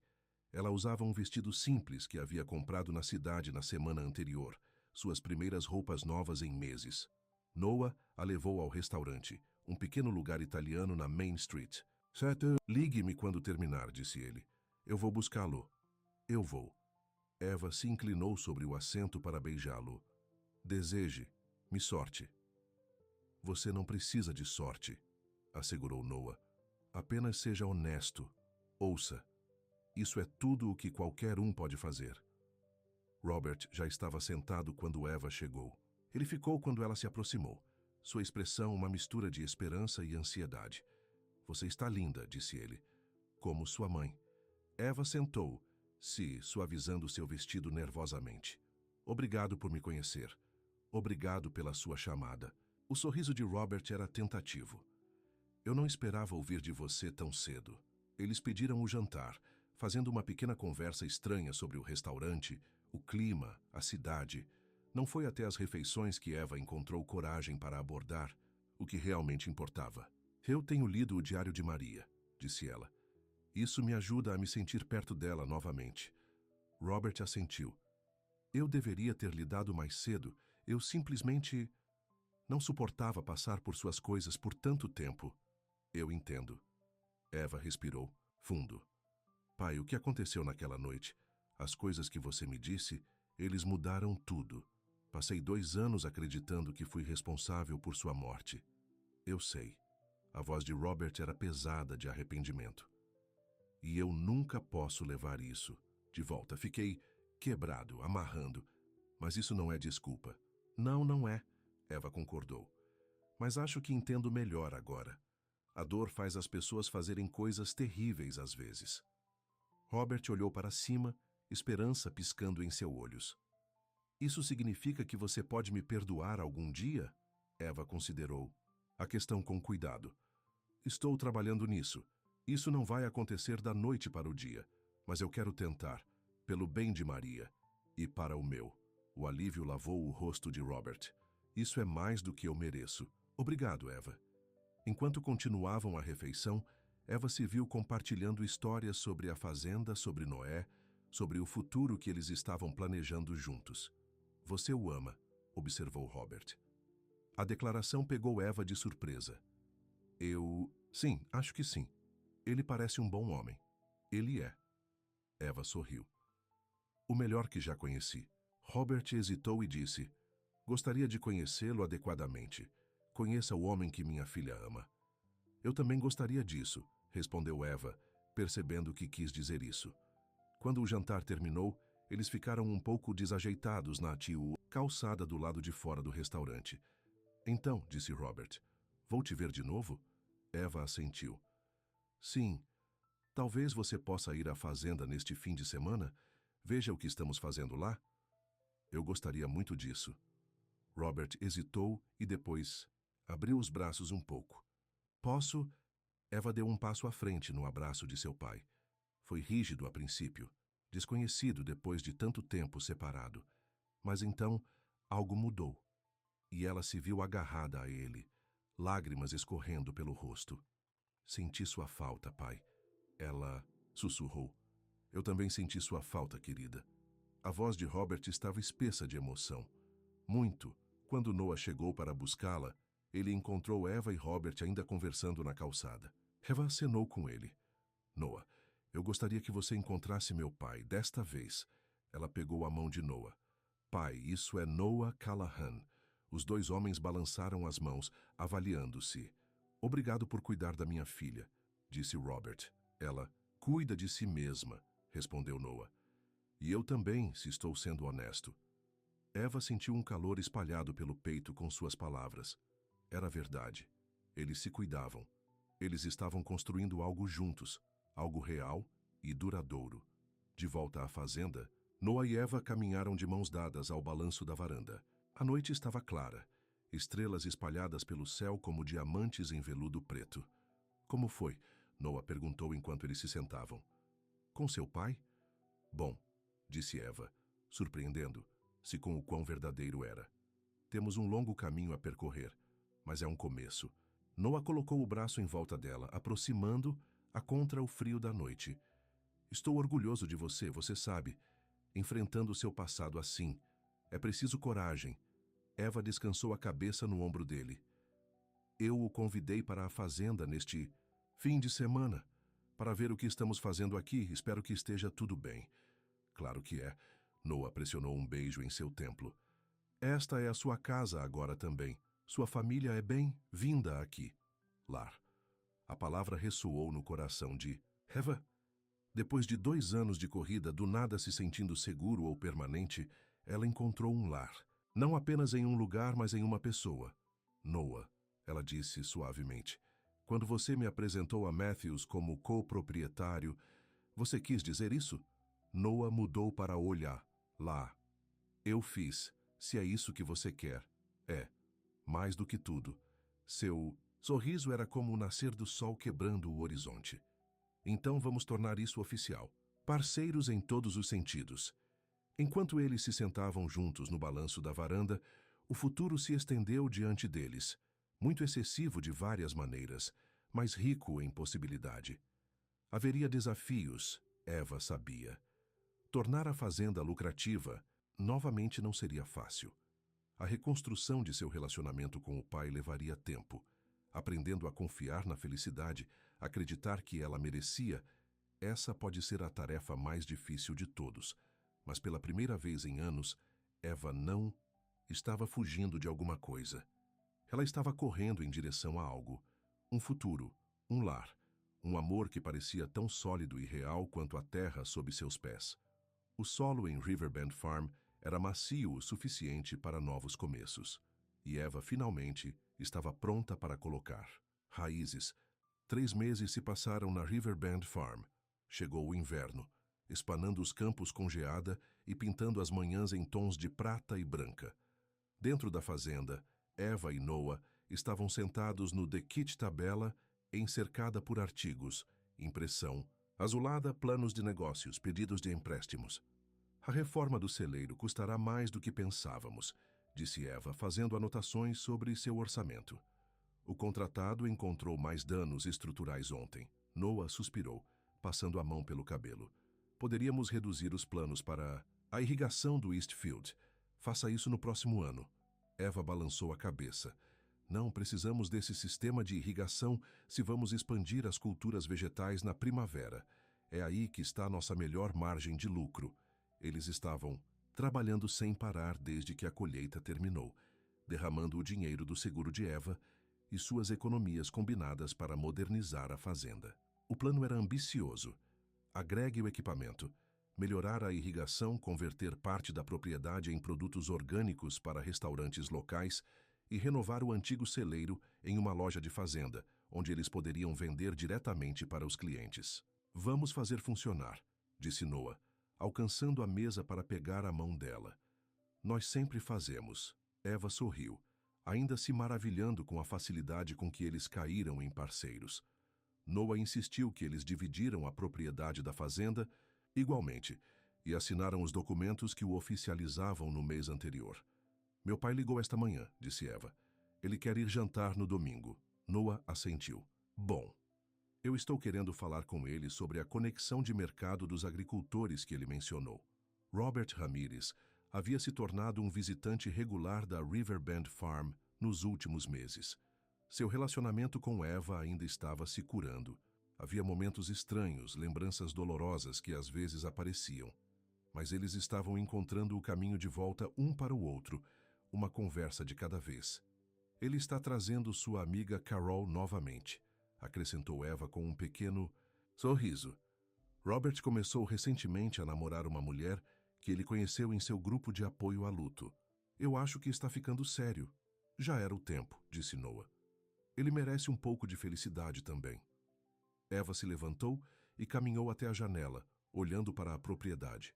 Ela usava um vestido simples que havia comprado na cidade na semana anterior, suas primeiras roupas novas em meses. Noah a levou ao restaurante, um pequeno lugar italiano na Main Street. Certo, ligue-me quando terminar, disse ele. Eu vou buscá-lo. Eu vou. Eva se inclinou sobre o assento para beijá-lo. Deseje-me sorte. Você não precisa de sorte, assegurou Noah. Apenas seja honesto. Ouça. Isso é tudo o que qualquer um pode fazer. Robert já estava sentado quando Eva chegou. Ele ficou quando ela se aproximou. Sua expressão uma mistura de esperança e ansiedade. Você está linda, disse ele. Como sua mãe. Eva sentou, se suavizando seu vestido nervosamente. Obrigado por me conhecer. Obrigado pela sua chamada. O sorriso de Robert era tentativo. Eu não esperava ouvir de você tão cedo. Eles pediram o jantar, fazendo uma pequena conversa estranha sobre o restaurante, o clima, a cidade. Não foi até as refeições que Eva encontrou coragem para abordar. o que realmente importava. Eu tenho lido o Diário de Maria, disse ela. Isso me ajuda a me sentir perto dela novamente. Robert assentiu. Eu deveria ter lhe dado mais cedo. Eu simplesmente não suportava passar por suas coisas por tanto tempo. Eu entendo. Eva respirou fundo. Pai, o que aconteceu naquela noite? As coisas que você me disse, eles mudaram tudo. Passei 2 anos acreditando que fui responsável por sua morte. Eu sei. A voz de Robert era pesada de arrependimento. E eu nunca posso levar isso de volta. Fiquei quebrado, amarrando. Mas isso não é desculpa. Não, não é, Eva concordou. Mas acho que entendo melhor agora. A dor faz as pessoas fazerem coisas terríveis às vezes. Robert olhou para cima, esperança piscando em seus olhos. Isso significa que você pode me perdoar algum dia? Eva considerou a questão com cuidado. Estou trabalhando nisso. Isso não vai acontecer da noite para o dia, mas eu quero tentar, pelo bem de Maria e para o meu. O alívio lavou o rosto de Robert. Isso é mais do que eu mereço. Obrigado, Eva. Enquanto continuavam a refeição, Eva se viu compartilhando histórias sobre a fazenda, sobre Noé, sobre o futuro que eles estavam planejando juntos. Você o ama, observou Robert. A declaração pegou Eva de surpresa. Sim, acho que sim. Ele parece um bom homem. Ele é. Eva sorriu. O melhor que já conheci. Robert hesitou e disse, gostaria de conhecê-lo adequadamente. Conheça o homem que minha filha ama. Eu também gostaria disso, respondeu Eva, percebendo que quis dizer isso. Quando o jantar terminou, eles ficaram um pouco desajeitados na calçada do lado de fora do restaurante. Então, disse Robert, vou te ver de novo? Eva assentiu. Sim, talvez você possa ir à fazenda neste fim de semana? Veja o que estamos fazendo lá. Eu gostaria muito disso. Robert hesitou e depois abriu os braços um pouco. Posso? Eva deu um passo à frente no abraço de seu pai. Foi rígido a princípio, desconhecido depois de tanto tempo separado. Mas então, algo mudou. E ela se viu agarrada a ele, lágrimas escorrendo pelo rosto. Senti sua falta, pai. Ela sussurrou. Eu também senti sua falta, querida. A voz de Robert estava espessa de emoção. Muito. Quando Noah chegou para buscá-la, ele encontrou Eva e Robert ainda conversando na calçada. Eva acenou com ele. Noah, eu gostaria que você encontrasse meu pai, desta vez. Ela pegou a mão de Noah. Pai, isso é Noah Callahan. Os 2 homens balançaram as mãos, avaliando-se. Obrigado por cuidar da minha filha, disse Robert. Ela cuida de si mesma, respondeu Noah. E eu também, se estou sendo honesto. Eva sentiu um calor espalhado pelo peito com suas palavras. Era verdade. Eles se cuidavam. Eles estavam construindo algo juntos, algo real e duradouro. De volta à fazenda, Noah e Eva caminharam de mãos dadas ao balanço da varanda. A noite estava clara, estrelas espalhadas pelo céu como diamantes em veludo preto. Como foi? Noah perguntou enquanto eles se sentavam. Com seu pai? Bom, disse Eva, surpreendendo-se com o quão verdadeiro era. Temos um longo caminho a percorrer, mas é um começo. Noah colocou o braço em volta dela, aproximando-a contra o frio da noite. Estou orgulhoso de você, você sabe. Enfrentando seu passado assim. É preciso coragem. Eva descansou a cabeça no ombro dele. Eu o convidei para a fazenda neste fim de semana, para ver o que estamos fazendo aqui. Espero que esteja tudo bem. Claro que é. Noah pressionou um beijo em seu templo. Esta é a sua casa agora também. Sua família é bem-vinda aqui. Lar. A palavra ressoou no coração de Eva. Depois de 2 anos de corrida, do nada se sentindo seguro ou permanente, ela encontrou um lar. Não apenas em um lugar, mas em uma pessoa. Noah, ela disse suavemente. Quando você me apresentou a Matthews como co-proprietário, você quis dizer isso? Noah mudou para olhar. Lá. Eu fiz, se é isso que você quer. É. Mais do que tudo. Seu sorriso era como o nascer do sol quebrando o horizonte. Então vamos tornar isso oficial. Parceiros em todos os sentidos. Enquanto eles se sentavam juntos no balanço da varanda, o futuro se estendeu diante deles. Muito excessivo de várias maneiras, mas rico em possibilidade. Haveria desafios, Eva sabia. Tornar a fazenda lucrativa novamente não seria fácil. A reconstrução de seu relacionamento com o pai levaria tempo. Aprendendo a confiar na felicidade, acreditar que ela merecia, essa pode ser a tarefa mais difícil de todos. Mas pela primeira vez em anos, Eva não estava fugindo de alguma coisa. Ela estava correndo em direção a algo. Um futuro, um lar, um amor que parecia tão sólido e real quanto a terra sob seus pés. O solo em Riverbend Farm era macio o suficiente para novos começos. E Eva finalmente estava pronta para colocar raízes. 3 meses se passaram na Riverbend Farm. Chegou o inverno, espanando os campos com geada e pintando as manhãs em tons de prata e branca. Dentro da fazenda, Eva e Noah estavam sentados no The Kit Tabela, encercada por artigos, impressão, azulada, planos de negócios, pedidos de empréstimos. A reforma do celeiro custará mais do que pensávamos, disse Eva, fazendo anotações sobre seu orçamento. O contratado encontrou mais danos estruturais ontem. Noah suspirou, passando a mão pelo cabelo. Poderíamos reduzir os planos para a irrigação do Eastfield. Faça isso no próximo ano. Eva balançou a cabeça. Não precisamos desse sistema de irrigação se vamos expandir as culturas vegetais na primavera. É aí que está nossa melhor margem de lucro. Eles estavam trabalhando sem parar desde que a colheita terminou, derramando o dinheiro do seguro de Eva e suas economias combinadas para modernizar a fazenda. O plano era ambicioso. Agregue o equipamento, melhorar a irrigação, converter parte da propriedade em produtos orgânicos para restaurantes locais e renovar o antigo celeiro em uma loja de fazenda, onde eles poderiam vender diretamente para os clientes. Vamos fazer funcionar, disse Noah, alcançando a mesa para pegar a mão dela. Nós sempre fazemos. Eva sorriu, ainda se maravilhando com a facilidade com que eles caíram em parceiros. Noah insistiu que eles dividiram a propriedade da fazenda igualmente e assinaram os documentos que o oficializavam no mês anterior. Meu pai ligou esta manhã, disse Eva. Ele quer ir jantar no domingo. Noah assentiu. Bom, eu estou querendo falar com ele sobre a conexão de mercado dos agricultores que ele mencionou. Robert Ramirez havia se tornado um visitante regular da Riverbend Farm nos últimos meses. Seu relacionamento com Eva ainda estava se curando. Havia momentos estranhos, lembranças dolorosas que às vezes apareciam. Mas eles estavam encontrando o caminho de volta um para o outro, uma conversa de cada vez. Ele está trazendo sua amiga Carol novamente, acrescentou Eva com um pequeno sorriso. Robert começou recentemente a namorar uma mulher que ele conheceu em seu grupo de apoio a luto. Eu acho que está ficando sério. Já era o tempo, disse Noah. Ele merece um pouco de felicidade também. Eva se levantou e caminhou até a janela, olhando para a propriedade.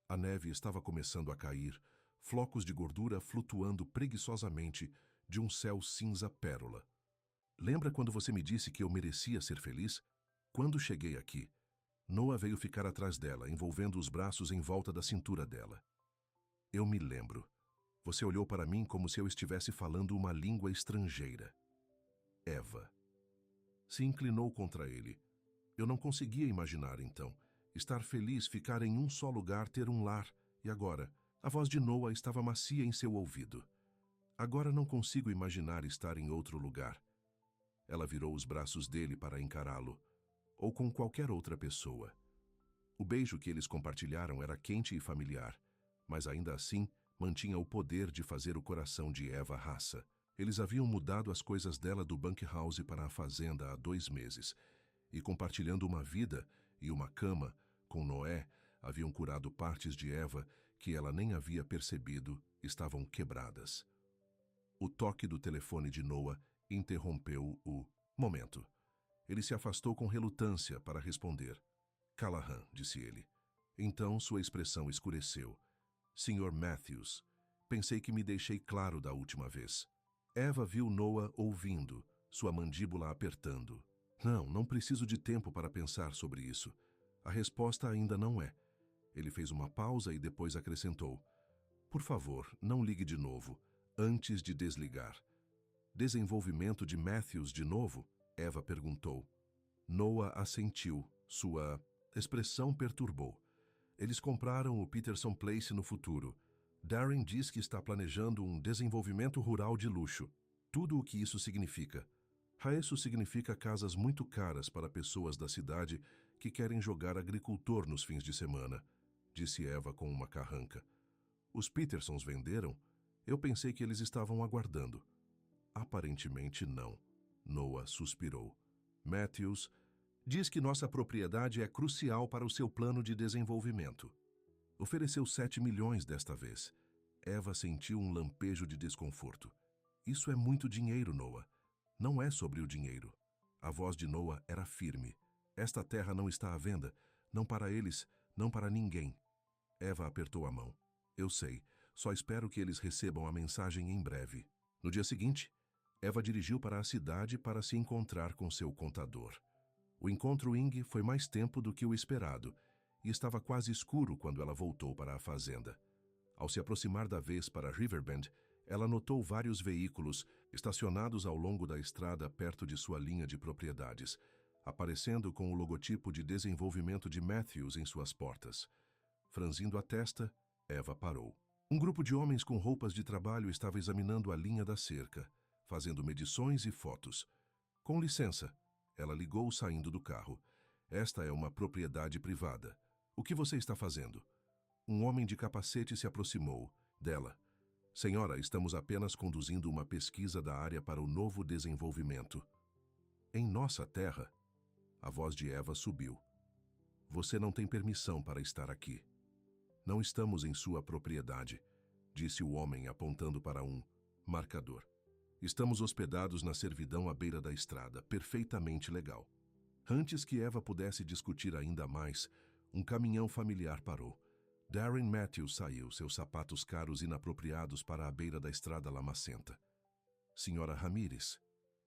A neve estava começando a cair, flocos de gordura flutuando preguiçosamente de um céu cinza pérola. Lembra quando você me disse que eu merecia ser feliz? Quando cheguei aqui, Noah veio ficar atrás dela, envolvendo os braços em volta da cintura dela. Eu me lembro. Você olhou para mim como se eu estivesse falando uma língua estrangeira. Eva. Se inclinou contra ele. Eu não conseguia imaginar, então, estar feliz, ficar em um só lugar, ter um lar. E agora, a voz de Noah estava macia em seu ouvido. Agora não consigo imaginar estar em outro lugar. Ela virou os braços dele para encará-lo, ou com qualquer outra pessoa. O beijo que eles compartilharam era quente e familiar, mas ainda assim mantinha o poder de fazer o coração de Eva raça. Eles haviam mudado as coisas dela do bunkhouse para a fazenda há 2 meses, e compartilhando uma vida e uma cama com Noé, haviam curado partes de Eva que ela nem havia percebido estavam quebradas. O toque do telefone de Noah interrompeu o momento. Ele se afastou com relutância para responder. Callahan, disse ele. Então sua expressão escureceu. Sr. Matthews, pensei que me deixei claro da última vez. Eva viu Noah ouvindo, sua mandíbula apertando. Não preciso de tempo para pensar sobre isso. A resposta ainda não é. Ele fez uma pausa e depois acrescentou. Por favor, não ligue de novo, antes de desligar. Desenvolvimento de Matthews de novo? Eva perguntou. Noah assentiu. Sua expressão perturbou. Eles compraram o Peterson Place no futuro. Darren diz que está planejando um desenvolvimento rural de luxo. Tudo o que isso significa. Isso significa casas muito caras para pessoas da cidade que querem jogar agricultor nos fins de semana, disse Eva com uma carranca. Os Petersons venderam? Eu pensei que eles estavam aguardando. Aparentemente não. Noah suspirou. Matthews diz que nossa propriedade é crucial para o seu plano de desenvolvimento. Ofereceu 7 milhões desta vez. Eva sentiu um lampejo de desconforto. Isso é muito dinheiro, Noah. Não é sobre o dinheiro. A voz de Noah era firme. Esta terra não está à venda, não para eles, não para ninguém. Eva apertou a mão. Eu sei, só espero que eles recebam a mensagem em breve. No dia seguinte, Eva dirigiu para a cidade para se encontrar com seu contador. O encontro Ing foi mais tempo do que o esperado, e estava quase escuro quando ela voltou para a fazenda. Ao se aproximar da vez para Riverbend, ela notou vários veículos estacionados ao longo da estrada perto de sua linha de propriedades, aparecendo com o logotipo de desenvolvimento de Matthews em suas portas. Franzindo a testa, Eva parou. Um grupo de homens com roupas de trabalho estava examinando a linha da cerca, fazendo medições e fotos. Com licença, ela ligou saindo do carro. Esta é uma propriedade privada. O que você está fazendo? Um homem de capacete se aproximou dela. Senhora, estamos apenas conduzindo uma pesquisa da área para o novo desenvolvimento. Em nossa terra? A voz de Eva subiu. Você não tem permissão para estar aqui. Não estamos em sua propriedade, disse o homem apontando para um marcador. Estamos hospedados na servidão à beira da estrada, perfeitamente legal. Antes que Eva pudesse discutir ainda mais, um caminhão familiar parou. Darren Matthews saiu, seus sapatos caros inapropriados para a beira da estrada lamacenta. Senhora Ramírez,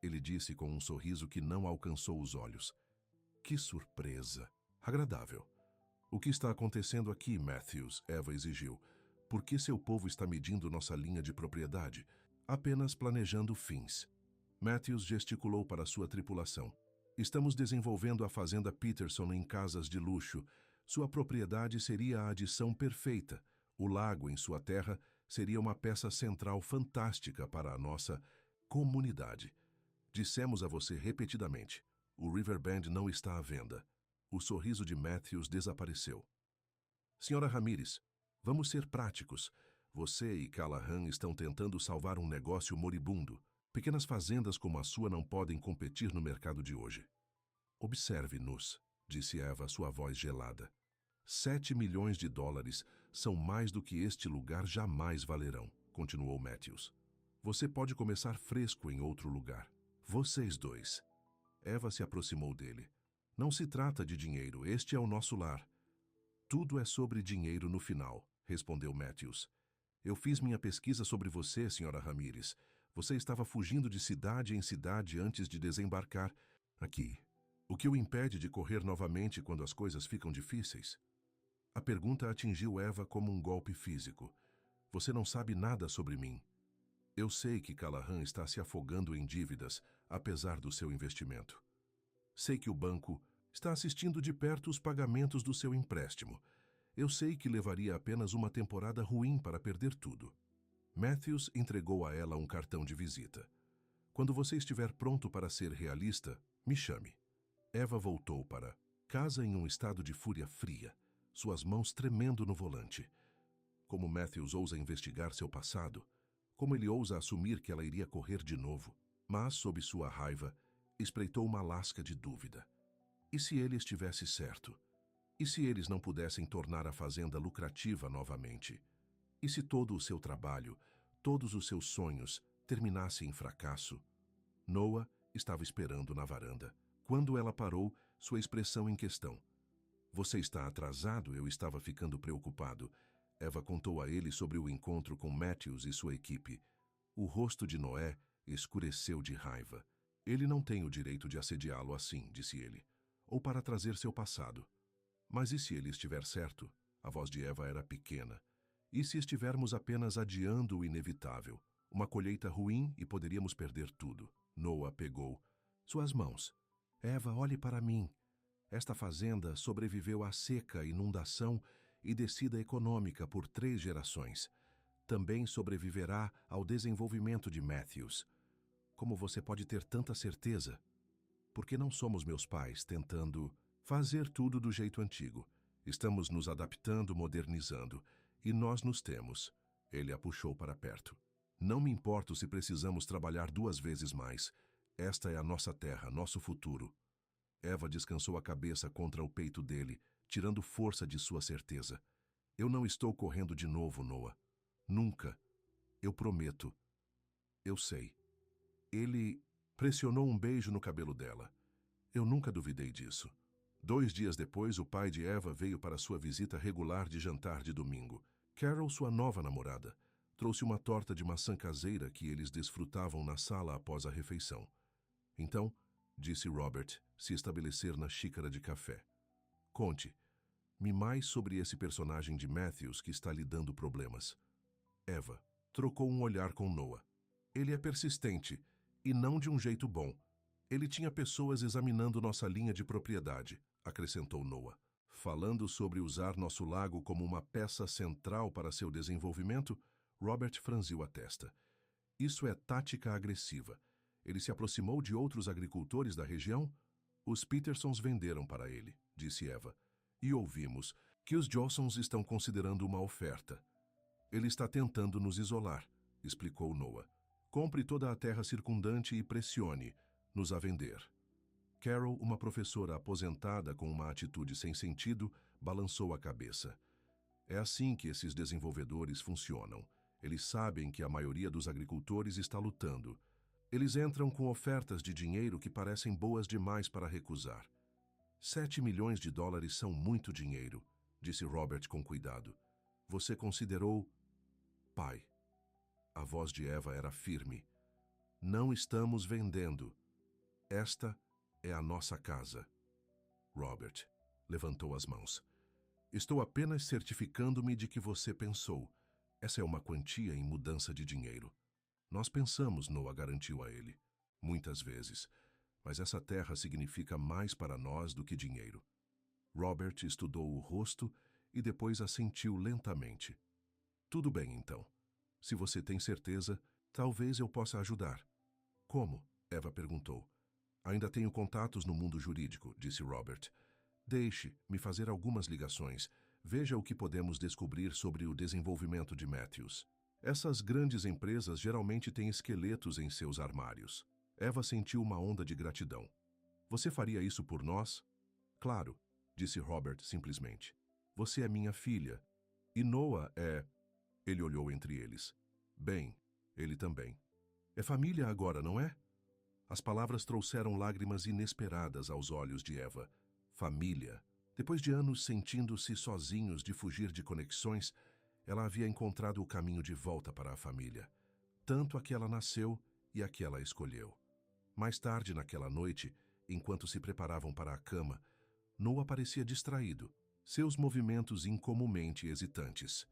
ele disse com um sorriso que não alcançou os olhos. Que surpresa! Agradável. O que está acontecendo aqui, Matthews? Eva exigiu. Por que seu povo está medindo nossa linha de propriedade? Apenas planejando fins. Matthews gesticulou para sua tripulação. Estamos desenvolvendo a fazenda Peterson em casas de luxo. Sua propriedade seria a adição perfeita. O lago em sua terra seria uma peça central fantástica para a nossa comunidade. Dissemos a você repetidamente. O Riverbend não está à venda. O sorriso de Matthews desapareceu. Senhora Ramírez, vamos ser práticos. Você e Callahan estão tentando salvar um negócio moribundo. Pequenas fazendas como a sua não podem competir no mercado de hoje. Observe-nos, disse Eva, sua voz gelada. 7 milhões de dólares são mais do que este lugar jamais valerão, continuou Matthews. Você pode começar fresco em outro lugar. Vocês dois. Eva se aproximou dele. Não se trata de dinheiro, este é o nosso lar. Tudo é sobre dinheiro no final, respondeu Matthews. Eu fiz minha pesquisa sobre você, senhora Ramírez. Você estava fugindo de cidade em cidade antes de desembarcar aqui. O que o impede de correr novamente quando as coisas ficam difíceis? A pergunta atingiu Eva como um golpe físico. Você não sabe nada sobre mim. Eu sei que Callahan está se afogando em dívidas, apesar do seu investimento. Sei que o banco está assistindo de perto os pagamentos do seu empréstimo. Eu sei que levaria apenas uma temporada ruim para perder tudo. Matthews entregou a ela um cartão de visita. Quando você estiver pronto para ser realista, me chame. Eva voltou para casa em um estado de fúria fria, suas mãos tremendo no volante. Como Matthews ousa investigar seu passado, como ele ousa assumir que ela iria correr de novo, mas, sob sua raiva, espreitou uma lasca de dúvida. E se ele estivesse certo? E se eles não pudessem tornar a fazenda lucrativa novamente? E se todo o seu trabalho, todos os seus sonhos, terminassem em fracasso? Noah estava esperando na varanda. Quando ela parou, sua expressão em questão. Você está atrasado? Eu estava ficando preocupado. Eva contou a ele sobre o encontro com Matthews e sua equipe. O rosto de Noé escureceu de raiva. Ele não tem o direito de assediá-lo assim, disse ele. Ou para trazer seu passado. Mas e se ele estiver certo? A voz de Eva era pequena. E se estivermos apenas adiando o inevitável? Uma colheita ruim e poderíamos perder tudo. Noah pegou suas mãos. Eva, olhe para mim. Esta fazenda sobreviveu à seca, inundação e descida econômica por 3 gerações. Também sobreviverá ao desenvolvimento de Matthews. Como você pode ter tanta certeza? Porque não somos meus pais tentando fazer tudo do jeito antigo. Estamos nos adaptando, modernizando. E nós nos temos. Ele a puxou para perto. Não me importo se precisamos trabalhar 2 vezes mais. Esta é a nossa terra, nosso futuro. Eva descansou a cabeça contra o peito dele, tirando força de sua certeza. Eu não estou correndo de novo, Noah. Nunca. Eu prometo. Eu sei. Ele pressionou um beijo no cabelo dela. Eu nunca duvidei disso. 2 dias depois, o pai de Eva veio para sua visita regular de jantar de domingo. Carol, sua nova namorada, trouxe uma torta de maçã caseira que eles desfrutavam na sala após a refeição. Então, disse Robert, se estabelecer na xícara de café. Conte-me mais sobre esse personagem de Matthews que está lhe dando problemas. Eva trocou um olhar com Noah. Ele é persistente, e não de um jeito bom. Ele tinha pessoas examinando nossa linha de propriedade, acrescentou Noah. Falando sobre usar nosso lago como uma peça central para seu desenvolvimento, Robert franziu a testa. Isso é tática agressiva. Ele se aproximou de outros agricultores da região? Os Petersons venderam para ele, disse Eva. E ouvimos que os Johnsons estão considerando uma oferta. Ele está tentando nos isolar, explicou Noah. Compre toda a terra circundante e pressione-nos a vender. Carol, uma professora aposentada com uma atitude sem sentido, balançou a cabeça. É assim que esses desenvolvedores funcionam. Eles sabem que a maioria dos agricultores está lutando. Eles entram com ofertas de dinheiro que parecem boas demais para recusar. 7 milhões de dólares são muito dinheiro, disse Robert com cuidado. Você considerou... Pai. A voz de Eva era firme. Não estamos vendendo. Esta é a nossa casa. Robert levantou as mãos. Estou apenas certificando-me de que você pensou. Essa é uma quantia em mudança de dinheiro. Nós pensamos, Noah garantiu a ele. Muitas vezes. Mas essa terra significa mais para nós do que dinheiro. Robert estudou o rosto e depois assentiu lentamente. Tudo bem, então. Se você tem certeza, talvez eu possa ajudar. Como? Eva perguntou. Ainda tenho contatos no mundo jurídico, disse Robert. Deixe-me fazer algumas ligações. Veja o que podemos descobrir sobre o desenvolvimento de Matthews. Essas grandes empresas geralmente têm esqueletos em seus armários. Eva sentiu uma onda de gratidão. Você faria isso por nós? Claro, disse Robert simplesmente. Você é minha filha. E Noah é... Ele olhou entre eles. Bem, ele também. É família agora, não é? As palavras trouxeram lágrimas inesperadas aos olhos de Eva. Família. Depois de anos sentindo-se sozinhos de fugir de conexões, ela havia encontrado o caminho de volta para a família. Tanto a que ela nasceu e a que ela escolheu. Mais tarde naquela noite, enquanto se preparavam para a cama, Noah parecia distraído, seus movimentos incomumente hesitantes.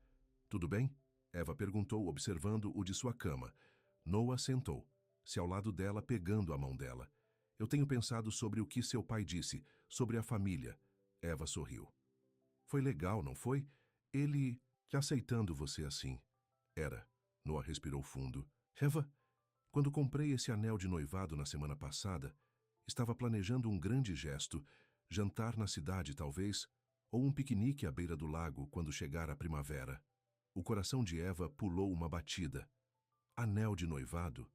Tudo bem? Eva perguntou, observando o de sua cama. Noah sentou-se ao lado dela, pegando a mão dela. Eu tenho pensado sobre o que seu pai disse, sobre a família. Eva sorriu. Foi legal, não foi? Ele aceitando você assim. Era. Noah respirou fundo. Eva, quando comprei esse anel de noivado na semana passada, estava planejando um grande gesto, jantar na cidade talvez, ou um piquenique à beira do lago quando chegar a primavera. O coração de Eva pulou uma batida. Anel de noivado?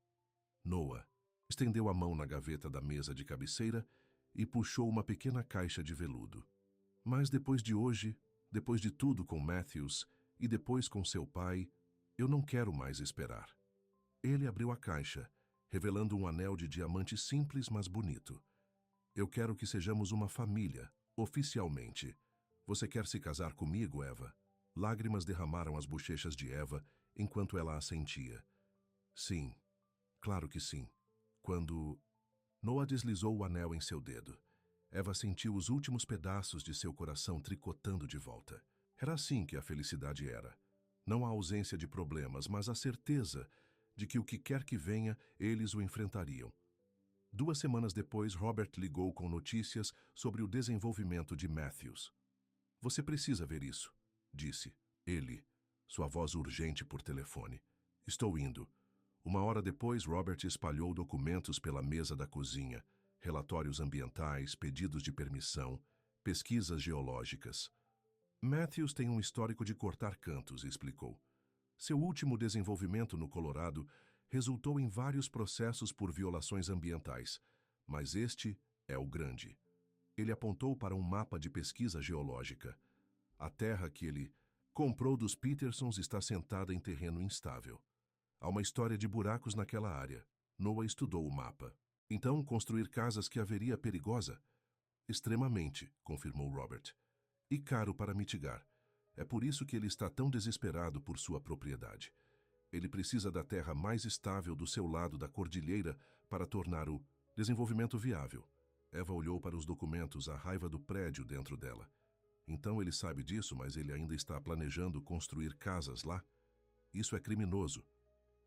Noah estendeu a mão na gaveta da mesa de cabeceira e puxou uma pequena caixa de veludo. Mas depois de hoje, depois de tudo com Matthews e depois com seu pai, eu não quero mais esperar. Ele abriu a caixa, revelando um anel de diamante simples, mas bonito. Eu quero que sejamos uma família, oficialmente. Você quer se casar comigo, Eva? Lágrimas derramaram as bochechas de Eva enquanto ela assentia. Sim, claro que sim. Quando... Noah deslizou o anel em seu dedo. Eva sentiu os últimos pedaços de seu coração tricotando de volta. Era assim que a felicidade era. Não a ausência de problemas, mas a certeza de que o que quer que venha, eles o enfrentariam. 2 semanas depois, Robert ligou com notícias sobre o desenvolvimento de Matthews. "Você precisa ver isso", disse ele, sua voz urgente por telefone. "Estou indo." 1 hora depois, Robert espalhou documentos pela mesa da cozinha, relatórios ambientais, pedidos de permissão, pesquisas geológicas. "Matthews tem um histórico de cortar cantos", explicou. "Seu último desenvolvimento no Colorado resultou em vários processos por violações ambientais, mas este é o grande." Ele apontou para um mapa de pesquisa geológica. "A terra que ele comprou dos Petersons está sentada em terreno instável. Há uma história de buracos naquela área." Noah estudou o mapa. "Então, construir casas que haveria perigosa?" "Extremamente", confirmou Robert. "E caro para mitigar. É por isso que ele está tão desesperado por sua propriedade. Ele precisa da terra mais estável do seu lado da cordilheira para tornar o desenvolvimento viável." Eva olhou para os documentos, a raiva do prédio dentro dela. "Então ele sabe disso, mas ele ainda está planejando construir casas lá? Isso é criminoso."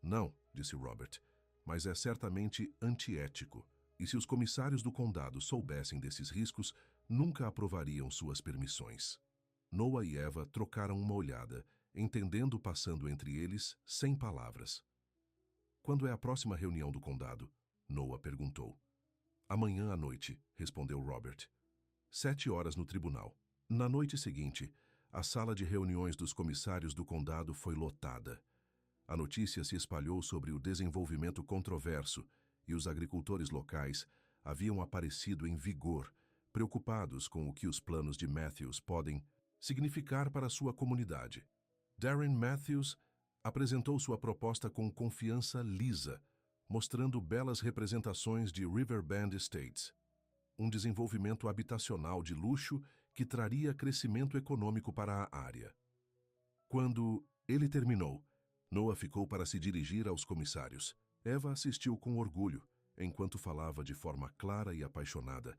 "Não", disse Robert, "mas é certamente antiético. E se os comissários do condado soubessem desses riscos, nunca aprovariam suas permissões." Noah e Eva trocaram uma olhada, entendendo passando entre eles sem palavras. "Quando é a próxima reunião do condado?" Noah perguntou. "Amanhã à noite", respondeu Robert. 7 horas no tribunal. Na noite seguinte, a sala de reuniões dos comissários do condado foi lotada. A notícia se espalhou sobre o desenvolvimento controverso e os agricultores locais haviam aparecido em vigor, preocupados com o que os planos de Matthews podem significar para sua comunidade. Darren Matthews apresentou sua proposta com confiança lisa, mostrando belas representações de Riverbend Estates, um desenvolvimento habitacional de luxo que traria crescimento econômico para a área. Quando ele terminou, Noah ficou para se dirigir aos comissários. Eva assistiu com orgulho, enquanto falava de forma clara e apaixonada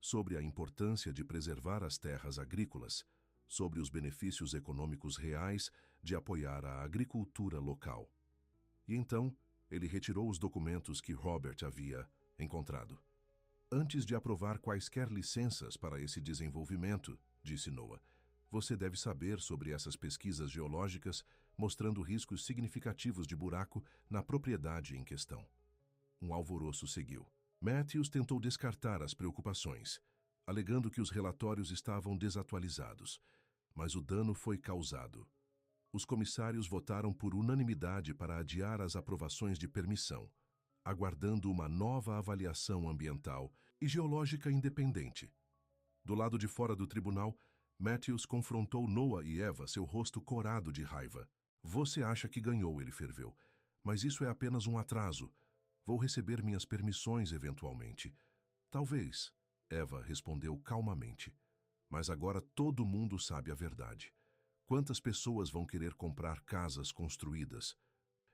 sobre a importância de preservar as terras agrícolas, sobre os benefícios econômicos reais de apoiar a agricultura local. E então, ele retirou os documentos que Robert havia encontrado. "Antes de aprovar quaisquer licenças para esse desenvolvimento", disse Noah, "você deve saber sobre essas pesquisas geológicas mostrando riscos significativos de buraco na propriedade em questão." Um alvoroço seguiu. Matthews tentou descartar as preocupações, alegando que os relatórios estavam desatualizados, mas o dano foi causado. Os comissários votaram por unanimidade para adiar as aprovações de permissão, aguardando uma nova avaliação ambiental e geológica independente. Do lado de fora do tribunal, Matthews confrontou Noah e Eva, seu rosto corado de raiva. "Você acha que ganhou", ele ferveu, "mas isso é apenas um atraso. Vou receber minhas permissões eventualmente." "Talvez", Eva respondeu calmamente, "mas agora todo mundo sabe a verdade. Quantas pessoas vão querer comprar casas construídas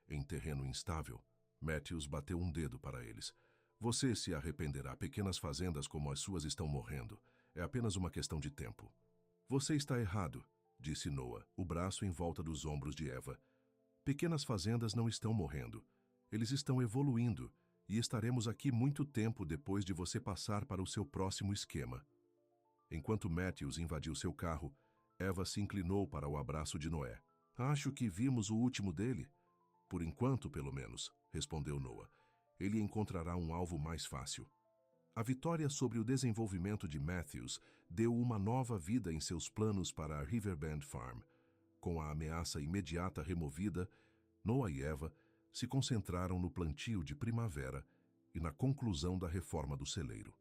em terreno instável?" Matthews bateu um dedo para eles. "Você se arrependerá. Pequenas fazendas como as suas estão morrendo. É apenas uma questão de tempo." "Você está errado", disse Noah, o braço em volta dos ombros de Eva. "Pequenas fazendas não estão morrendo. Eles estão evoluindo e estaremos aqui muito tempo depois de você passar para o seu próximo esquema." Enquanto Matthews invadiu seu carro, Eva se inclinou para o abraço de Noé. "Acho que vimos o último dele." "Por enquanto, pelo menos", respondeu Noah. "Ele encontrará um alvo mais fácil." A vitória sobre o desenvolvimento de Matthews deu uma nova vida em seus planos para a Riverbend Farm. Com a ameaça imediata removida, Noah e Eva se concentraram no plantio de primavera e na conclusão da reforma do celeiro.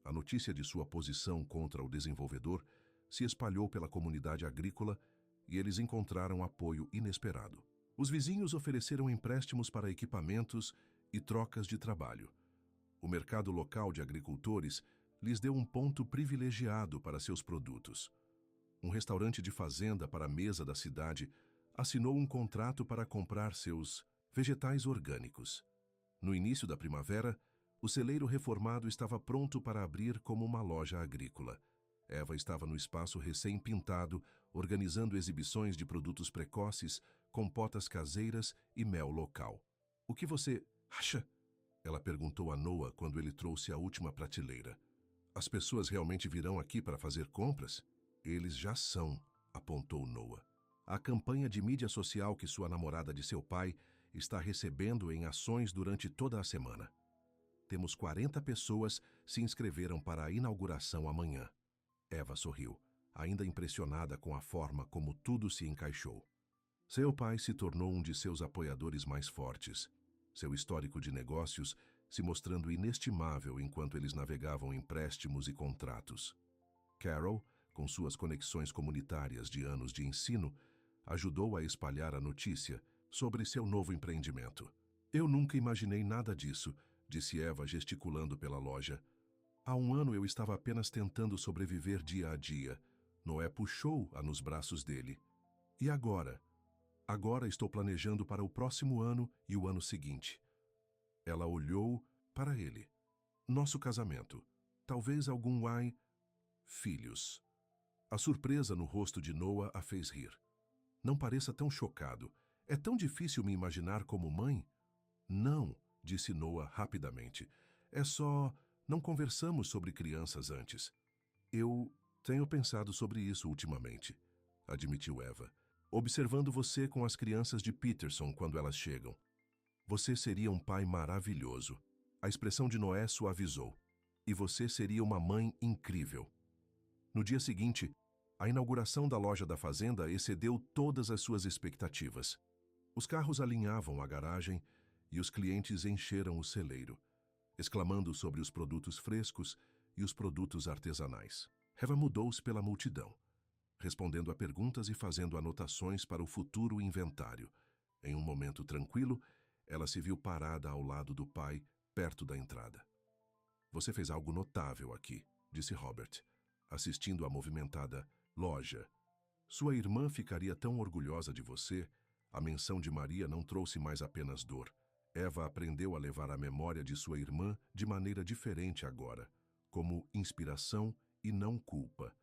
A notícia de sua posição contra o desenvolvedor se espalhou pela comunidade agrícola e eles encontraram apoio inesperado. Os vizinhos ofereceram empréstimos para equipamentos e trocas de trabalho. O mercado local de agricultores lhes deu um ponto privilegiado para seus produtos. Um restaurante de fazenda para a mesa da cidade assinou um contrato para comprar seus vegetais orgânicos. No início da primavera, o celeiro reformado estava pronto para abrir como uma loja agrícola. Eva estava no espaço recém-pintado, organizando exibições de produtos precoces, compotas caseiras e mel local. O que você acha? Ela perguntou a Noah quando ele trouxe a última prateleira. As pessoas realmente virão aqui para fazer compras? Eles já são, apontou Noah. A campanha de mídia social que sua namorada de seu pai está recebendo em ações durante toda a semana. Temos 40 pessoas se inscreveram para a inauguração amanhã. Eva sorriu, ainda impressionada com a forma como tudo se encaixou. Seu pai se tornou um de seus apoiadores mais fortes. Seu histórico de negócios se mostrando inestimável enquanto eles navegavam empréstimos e contratos. Carol, com suas conexões comunitárias de anos de ensino, ajudou a espalhar a notícia sobre seu novo empreendimento. Eu nunca imaginei nada disso, disse Eva gesticulando pela loja. Há um ano eu estava apenas tentando sobreviver dia a dia. Noé puxou-a nos braços dele. E agora? Agora estou planejando para o próximo ano e o ano seguinte. Ela olhou para ele. Nosso casamento. Talvez algum filhos. A surpresa no rosto de Noah a fez rir. Não pareça tão chocado. É tão difícil me imaginar como mãe? Não, disse Noah rapidamente. É só... Não conversamos sobre crianças antes. Eu tenho pensado sobre isso ultimamente, admitiu Eva. Observando você com as crianças de Peterson quando elas chegam. Você seria um pai maravilhoso. A expressão de Noé suavizou. E você seria uma mãe incrível. No dia seguinte, a inauguração da loja da fazenda excedeu todas as suas expectativas. Os carros alinhavam a garagem e os clientes encheram o celeiro, exclamando sobre os produtos frescos e os produtos artesanais. Eva mudou-se pela multidão, respondendo a perguntas e fazendo anotações para o futuro inventário. Em um momento tranquilo, ela se viu parada ao lado do pai, perto da entrada. Você fez algo notável aqui, disse Robert, assistindo à movimentada loja. Sua irmã ficaria tão orgulhosa de você. A menção de Maria não trouxe mais apenas dor. Eva aprendeu a levar a memória de sua irmã de maneira diferente agora, como inspiração e não culpa.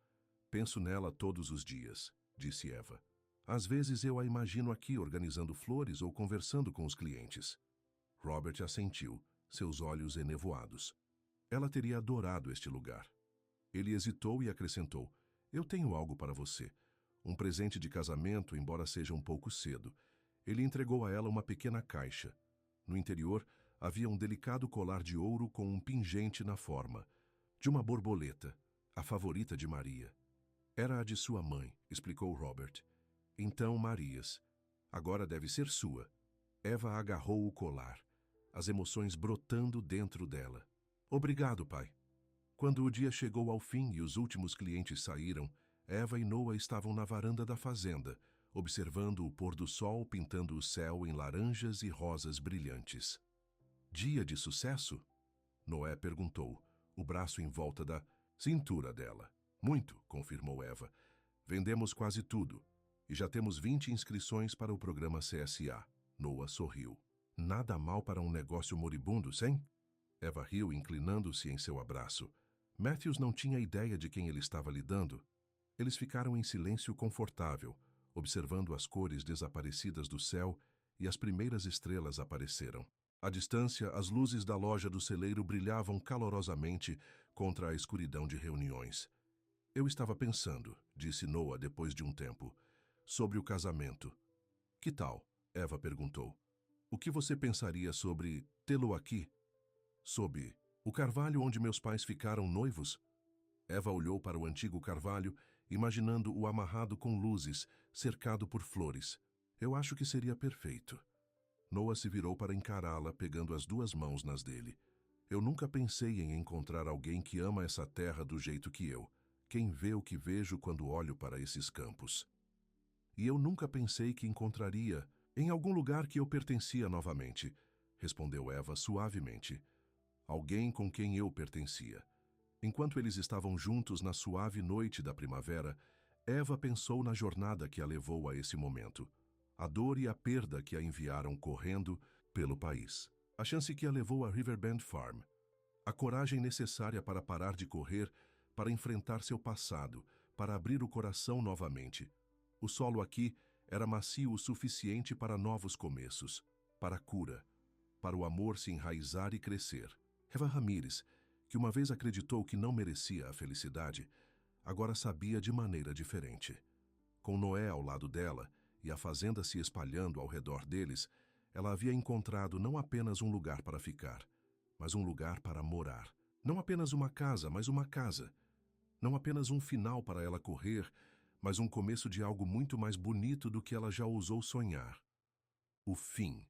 Penso nela todos os dias, disse Eva. Às vezes eu a imagino aqui organizando flores ou conversando com os clientes. Robert assentiu, seus olhos enevoados. Ela teria adorado este lugar. Ele hesitou e acrescentou, eu tenho algo para você. Um presente de casamento, embora seja um pouco cedo. Ele entregou a ela uma pequena caixa. No interior, havia um delicado colar de ouro com um pingente na forma. De uma borboleta, a favorita de Maria. Era a de sua mãe, explicou Robert. Então, Marias. Agora deve ser sua. Eva agarrou o colar, as emoções brotando dentro dela. Obrigado, pai. Quando o dia chegou ao fim e os últimos clientes saíram, Eva e Noah estavam na varanda da fazenda, observando o pôr do sol pintando o céu em laranjas e rosas brilhantes. Dia de sucesso? Noé perguntou, o braço em volta da cintura dela. Muito, confirmou Eva. Vendemos quase tudo. E já temos 20 inscrições para o programa CSA. Noah sorriu. Nada mal para um negócio moribundo, sem? Eva riu, inclinando-se em seu abraço. Matthews não tinha ideia de quem ele estava lidando. Eles ficaram em silêncio confortável, observando as cores desaparecidas do céu e as primeiras estrelas apareceram. À distância, as luzes da loja do celeiro brilhavam calorosamente contra a escuridão de reuniões. Eu estava pensando, disse Noah depois de um tempo, sobre o casamento. Que tal? Eva perguntou. O que você pensaria sobre tê-lo aqui? Sob o carvalho onde meus pais ficaram noivos? Eva olhou para o antigo carvalho, imaginando-o amarrado com luzes, cercado por flores. Eu acho que seria perfeito. Noah se virou para encará-la, pegando as duas mãos nas dele. Eu nunca pensei em encontrar alguém que ama essa terra do jeito que eu. Quem vê o que vejo quando olho para esses campos. E eu nunca pensei que encontraria em algum lugar que eu pertencia novamente, respondeu Eva suavemente. Alguém com quem eu pertencia. Enquanto eles estavam juntos na suave noite da primavera, Eva pensou na jornada que a levou a esse momento. A dor e a perda que a enviaram correndo pelo país. A chance que a levou a Riverbend Farm. A coragem necessária para parar de correr, para enfrentar seu passado, para abrir o coração novamente. O solo aqui era macio o suficiente para novos começos, para cura. para o amor se enraizar e crescer. Eva Ramírez, que uma vez acreditou que não merecia a felicidade, agora sabia de maneira diferente. Com Noé ao lado dela e a fazenda se espalhando ao redor deles, ela havia encontrado não apenas um lugar para ficar, mas um lugar para morar. Não apenas uma casa, mas uma casa. Não apenas um final para ela correr, mas um começo de algo muito mais bonito do que ela já ousou sonhar. O fim.